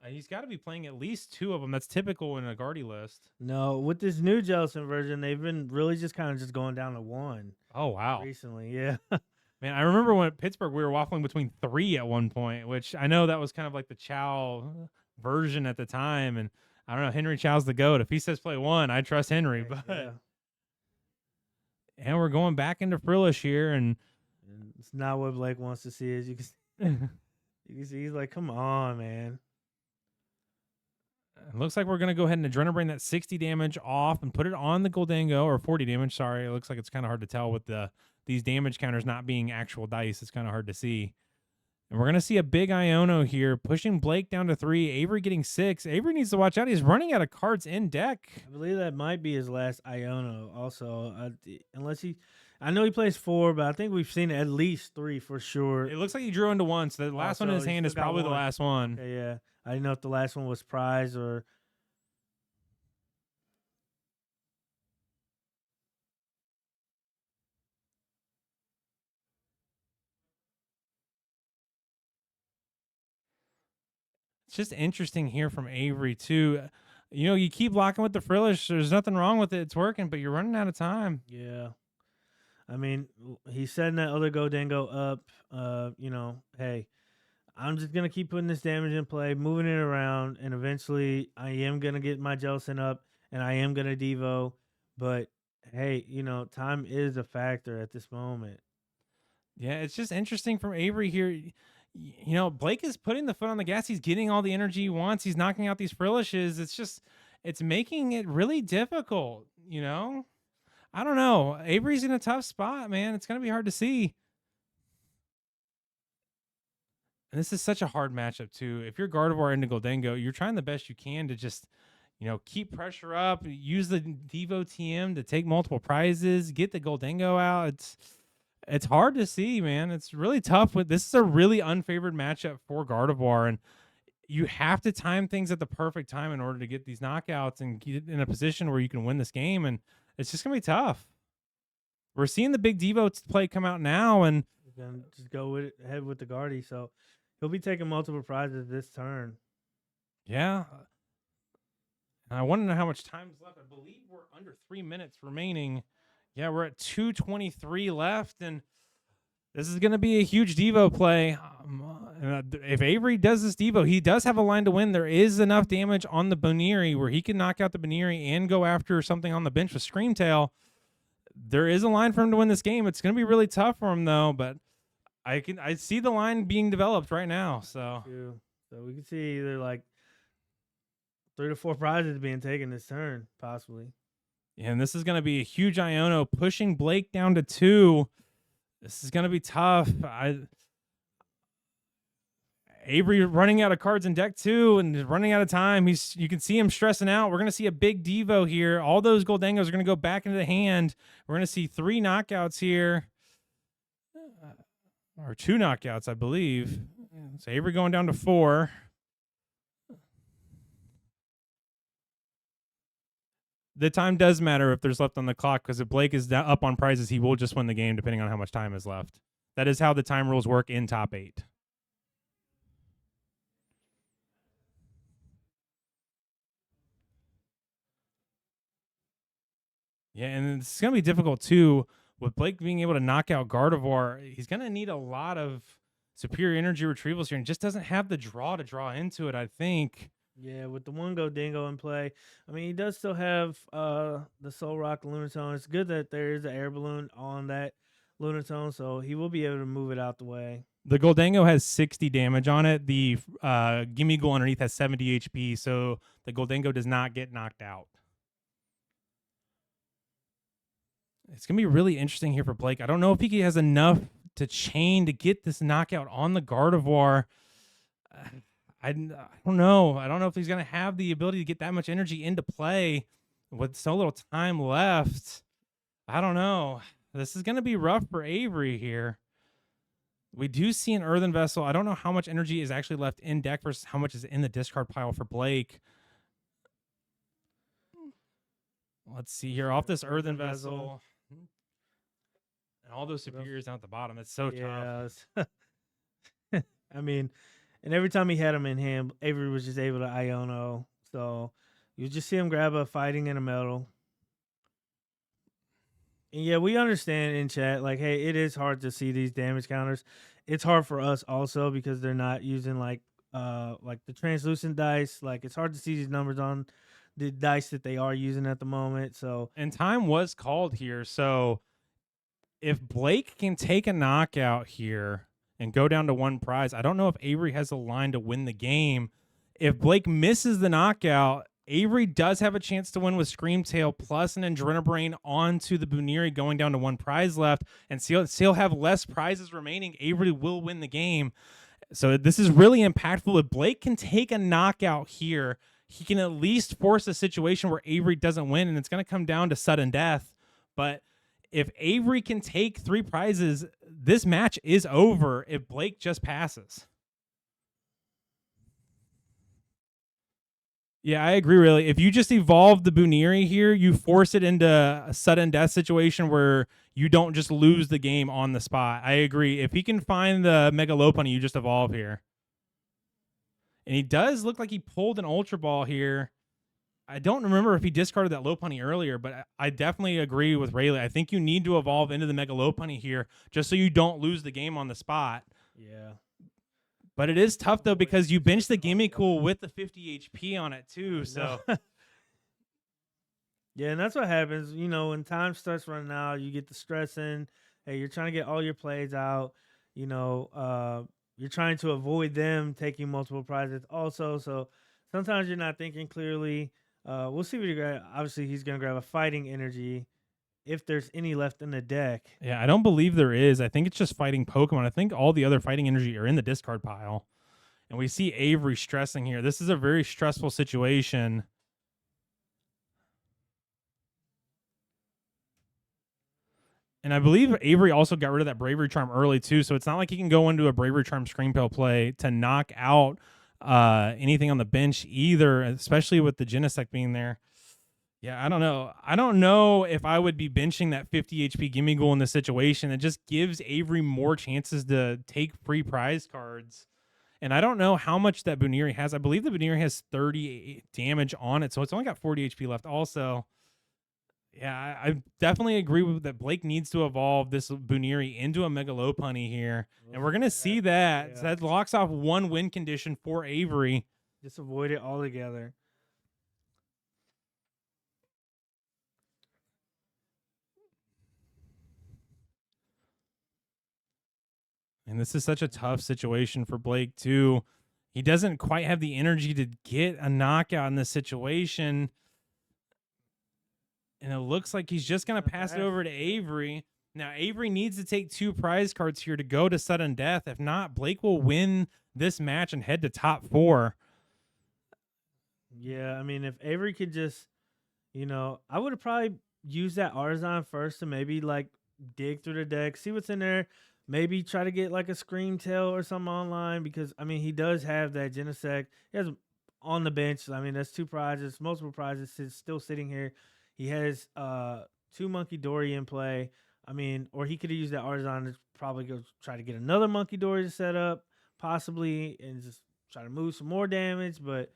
He's got to be playing at least 2 of them. That's typical in a Guardy list. No, with this new Jellicent version, they've been really just kind of just going down to 1. Oh, wow. Recently, yeah. Man, I remember when at Pittsburgh, we were waffling between 3 at one point, which I know that was kind of like the Chow version at the time. And I don't know, Henry Chow's the GOAT. If he says play 1, I trust Henry. But yeah. And we're going back into Frillish here. And it's not what Blake wants to see, as you can see. He's like, come on, man. It looks like we're going to go ahead and Adrenabrain that 60 damage off and put it on the Gholdengo, or 40 damage. Sorry, it looks like it's kind of hard to tell with these damage counters not being actual dice. It's kind of hard to see. And we're going to see a big Iono here, pushing Blake down to 3. Avery getting 6. Avery needs to watch out. He's running out of cards in deck. I believe that might be his last Iono also. I know he plays 4, but I think we've seen at least 3 for sure. It looks like he drew into 1, so the last one in his hand is probably the last one. Okay, yeah. I didn't know if the last one was prize or... It's just interesting here from Avery, too. You keep locking with the Frillish. There's nothing wrong with it. It's working, but you're running out of time. Yeah. I mean, he's setting that other Gholdengo up. Hey, I'm just going to keep putting this damage in play, moving it around, and eventually I am going to get my Jellicent up, and I am going to Devo. But, hey, time is a factor at this moment. Yeah, it's just interesting from Avery here. Blake is putting the foot on the gas. He's getting all the energy he wants. He's knocking out these Frillishes. It's making it really difficult, I don't know. Avery's in a tough spot, man. It's going to be hard to see. And this is such a hard matchup, too. If you're Gardeivor into Gholdengo, you're trying the best you can to just, keep pressure up, use the Devo TM to take multiple prizes, get the Gholdengo out. It's hard to see, man. It's really tough. This is a really unfavored matchup for Gardeivor, and you have to time things at the perfect time in order to get these knockouts and get in a position where you can win this game, and it's just going to be tough. We're seeing the big Devo play come out now, and just go ahead with the Guardy, so he'll be taking multiple prizes this turn. Yeah. And I want to know how much time's left. I believe we're under 3 minutes remaining. Yeah, we're at 2:23 left, and this is going to be a huge Devo play. If Avery does this Devo, he does have a line to win. There is enough damage on the Boniri where he can knock out the Boniri and go after something on the bench with Screamtail. There is a line for him to win this game. It's going to be really tough for him, though, but I see the line being developed right now. So Too. So we can see either like 3 to 4 prizes being taken this turn, possibly. yeah, and this is going to be a huge Iono pushing Blake down to 2. This is going to be tough. Avery running out of cards in deck 2 and running out of time. You can see him stressing out. We're going to see a big Devo here. All those Gholdengos are going to go back into the hand. We're going to see 3 knockouts here. Or 2 knockouts, I believe. So Avery going down to 4. The time does matter if there's left on the clock, because if Blake is up on prizes, he will just win the game depending on how much time is left. That is how the time rules work in top 8. Yeah, and it's going to be difficult too. With Blake being able to knock out Gardeivor, he's going to need a lot of superior energy retrievals here, and just doesn't have the draw to draw into it, I think. Yeah, with the one Gholdengo in play, I mean, he does still have the Soul Rock Lunatone. It's good that there is an air balloon on that Lunatone, so he will be able to move it out the way. The Gholdengo has 60 damage on it. The Gimme Ghoul underneath has 70 HP, so the Gholdengo does not get knocked out. It's going to be really interesting here for Blake. I don't know if he has enough to chain to get this knockout on the Gardeivor. I don't know. I don't know if he's going to have the ability to get that much energy into play with so little time left. I don't know. This is going to be rough for Avery here. We do see an Earthen Vessel. I don't know how much energy is actually left in deck versus how much is in the discard pile for Blake. Let's see here. Off this Earthen Vessel. And all those superiors down at the bottom. It's so tough. I mean, and every time he had him in hand, Avery was just able to Iono. So you just see him grab a fighting and a metal. And yeah, we understand in chat, like, hey, it is hard to see these damage counters. It's hard for us also because they're not using like the translucent dice. Like, it's hard to see these numbers on the dice that they are using at the moment. So, and time was called here. So if Blake can take a knockout here and go down to 1 prize, I don't know if Avery has a line to win the game. If Blake misses the knockout, Avery does have a chance to win with Screamtail plus an Adrenabrain onto the Buniri going down to 1 prize left, and he'll have less prizes remaining. Avery will win the game. So this is really impactful. If Blake can take a knockout here, he can at least force a situation where Avery doesn't win, and it's going to come down to sudden death. But if Avery can take 3 prizes, this match is over if Blake just passes. Yeah, I agree, really. If you just evolve the Buniri here, you force it into a sudden death situation where you don't just lose the game on the spot. I agree. If he can find the Mega Lopunny, you just evolve here. And he does look like he pulled an Ultra Ball here. I don't remember if he discarded that Lopunny earlier, but I definitely agree with Rayleigh. I think you need to evolve into the Mega Lopunny here just so you don't lose the game on the spot. yeah. But it is tough, though, because you bench the Gimme Cool with the 50 HP on it, too. So, yeah, and that's what happens. You know, when time starts running out, you get the stressing. Hey, you're trying to get all your plays out. You know, you're trying to avoid them taking multiple prizes also. So sometimes you're not thinking clearly. We'll see what he grab. Obviously, he's going to grab a fighting energy if there's any left in the deck. yeah, I don't believe there is. I think it's just fighting Pokemon. I think all the other fighting energy are in the discard pile. And we see Avery stressing here. This is a very stressful situation. And I believe Avery also got rid of that Bravery Charm early, too. So it's not like he can go into a Bravery Charm Screamtail play to knock out anything on the bench either, especially with the Genesect being there. Yeah, I don't know. I don't know if I would be benching that 50 HP Gimme Ghoul in this situation. It just gives Avery more chances to take free prize cards. And I don't know how much that Buniri has. I believe the Buniri has 30 damage on it, so it's only got 40 HP left also. Yeah, I definitely agree with that. Blake needs to evolve this Buniri into a Mega Lopunny here. And we're going to see that. Yeah. So that locks off 1 win condition for Avery. Just avoid it altogether. And this is such a tough situation for Blake, too. He doesn't quite have the energy to get a knockout in this situation. And it looks like he's just going to pass it over to Avery. Now, Avery needs to take 2 prize cards here to go to sudden death. If not, Blake will win this match and head to top 4. Yeah, I mean, if Avery could just, I would have probably used that Artisan first to maybe like dig through the deck, see what's in there, maybe try to get like a Scream Tail or something online because I mean he does have that Genesect. He has on the bench. I mean that's 2 prizes, multiple prizes still sitting here. He has 2 Monkey Dory in play. I mean, or he could have used that Artisan to probably go try to get another Monkey Dory to set up, possibly, and just try to move some more damage, but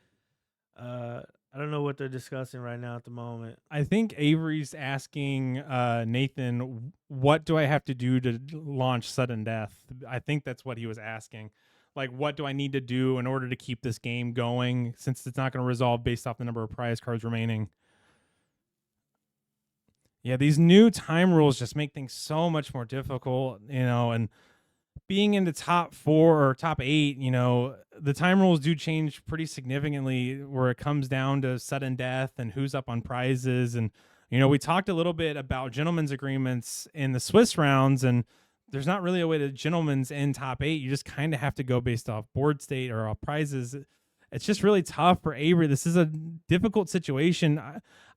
I don't know what they're discussing right now at the moment. I think Avery's asking Nathan, what do I have to do to launch sudden death? I think that's what he was asking. Like, what do I need to do in order to keep this game going since it's not going to resolve based off the number of prize cards remaining? Yeah, these new time rules just make things so much more difficult, and being in the top 4 or top 8, the time rules do change pretty significantly where it comes down to sudden death and who's up on prizes. And, we talked a little bit about gentlemen's agreements in the Swiss rounds, and there's not really a way to gentlemen's in top 8. You just kind of have to go based off board state or off prizes. It's just really tough for Avery. This is a difficult situation.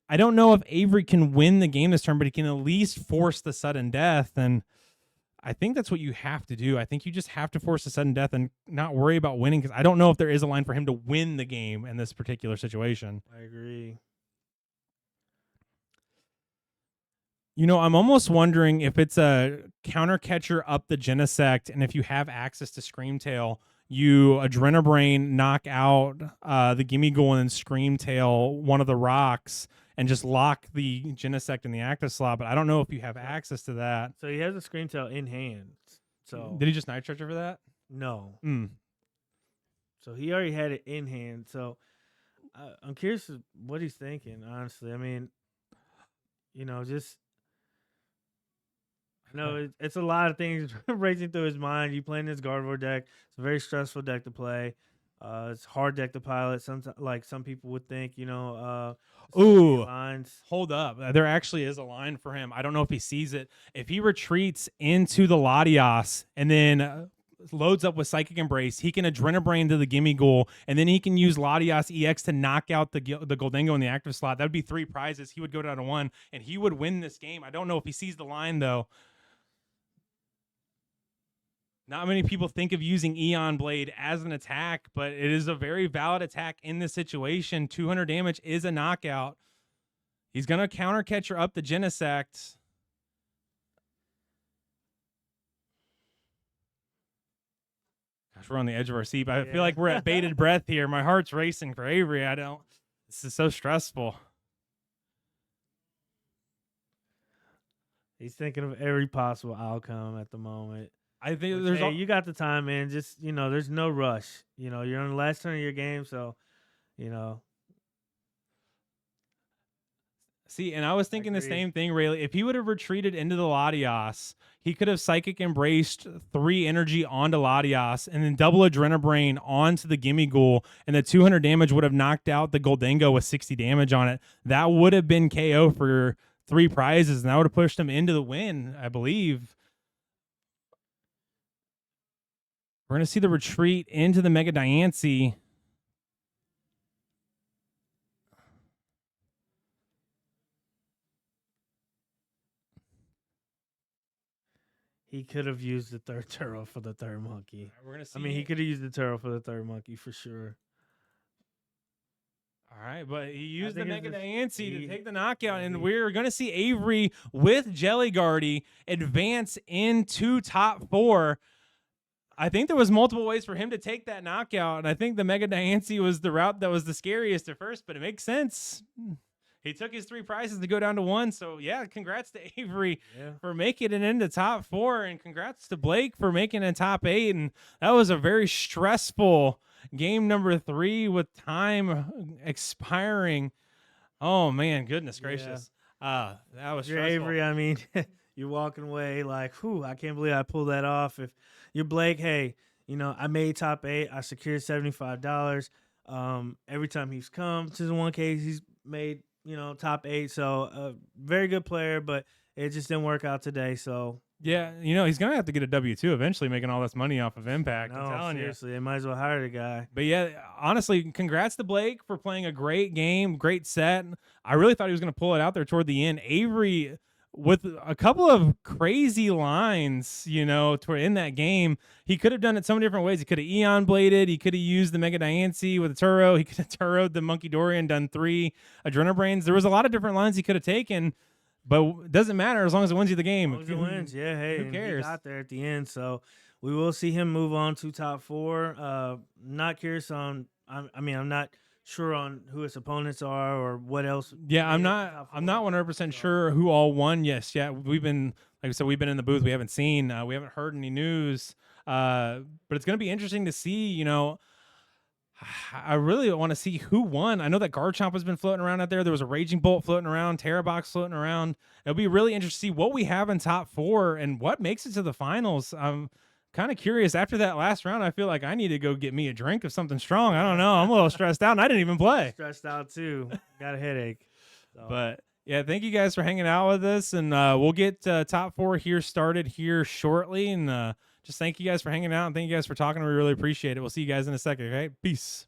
I don't know if Avery can win the game this turn, but he can at least force the sudden death. And I think that's what you have to do. I think you just have to force a sudden death and not worry about winning because I don't know if there is a line for him to win the game in this particular situation. I agree. I'm almost wondering if it's a counter catcher up the Genesect, and if you have access to Screamtail, you Adrenabrain knock out the Gimme Ghoul and then Screamtail one of the rocks and just lock the Genesect in the active slot. But I don't know if you have access to that. So he has a Screamtail in hand. So did he just Night Charger for that? No. Mm. So he already had it in hand. So I'm curious what he's thinking, honestly. I mean, just it's a lot of things racing through his mind. You playing this Gardeivor deck. It's a very stressful deck to play. It's a hard deck to pilot. Sometimes, like some people would think, lines. Hold up. There actually is a line for him. I don't know if he sees it. If he retreats into the Latias and then loads up with Psychic Embrace, he can Adrenabrain to the Gimme Ghoul, and then he can use Latias EX to knock out the Gholdengo in the active slot. That would be 3 prizes. He would go down to 1, and he would win this game. I don't know if he sees the line, though. Not many people think of using Eon Blade as an attack, but it is a very valid attack in this situation. 200 damage is a knockout. He's going to counter catcher up the Genesect. Gosh, we're on the edge of our seat. I feel like we're at bated breath here. My heart's racing for Avery. This is so stressful. He's thinking of every possible outcome at the moment. I think you got the time, man. Just, there's no rush. You're on the last turn of your game, so, See, and I was thinking the same thing, Rayleigh. If he would have retreated into the Latias, he could have Psychic Embraced 3 energy onto Latias and then double Adrenabrain onto the Gimme Ghoul, and the 200 damage would have knocked out the Gholdengo with 60 damage on it. That would have been KO for 3 prizes, and that would have pushed him into the win, I believe. We're going to see the retreat into the Mega Diancie. He could have used the third turtle for the third monkey. We're gonna see. I mean, he could have used the turtle for the third monkey for sure. All right, but he used the Mega Diancie to take the knockout, and we're going to see Avery with Jelly Guardy advance into top 4. I think there was multiple ways for him to take that knockout, and I think the Mega Diancie was the route that was the scariest at first, but it makes sense. He took his 3 prizes to go down to 1, so yeah, congrats to Avery for making it into top 4, and congrats to Blake for making it top 8, and that was a very stressful game number 3 with time expiring. Oh, man, goodness gracious. That was stressful. Avery, I mean, you're walking away like, whew, I can't believe I pulled that off. If you're Blake, hey, I made top 8. I secured $75. Every time he's come to the 1K, he's made, top 8. So very good player, but it just didn't work out today. So Yeah, he's gonna have to get a W-2 eventually, making all this money off of Impact. I'm no, telling you. seriously, they might as well hire the guy. But yeah, honestly, congrats to Blake for playing a great game, great set. I really thought he was going to pull it out there toward the end. Avery with a couple of crazy lines, toward in that game. He could have done it so many different ways. He could have Eon bladed. He could have used the Mega Diancie with a Turo. He could have Turoed the Monkey Dorian, done 3 Adrenabrains. There was a lot of different lines he could have taken, but it doesn't matter as long as it wins you the game. As long as it wins, yeah. Hey, who cares? He got there at the end, so we will see him move on to top 4. Not curious on. I'm not sure on who his opponents are or what else. Yeah, I'm not 100% sure who all won. Yes, yeah, we've been, like I said, we've been in the booth. We haven't seen, we haven't heard any news. But it's going to be interesting to see. I really want to see who won. I know that Garchomp has been floating around out there. There was a Raging Bolt floating around, Terrabox floating around. It'll be really interesting to see what we have in top 4 and what makes it to the finals. I'm kind of curious. After that last round, I feel like I need to go get me a drink of something strong. I don't know. I'm a little stressed out, and I didn't even play. Stressed out too. Got a headache. So. But yeah, thank you guys for hanging out with us, and we'll get top 4 here started here shortly. And just thank you guys for hanging out, and thank you guys for talking. We really appreciate it. We'll see you guys in a second. Okay, peace.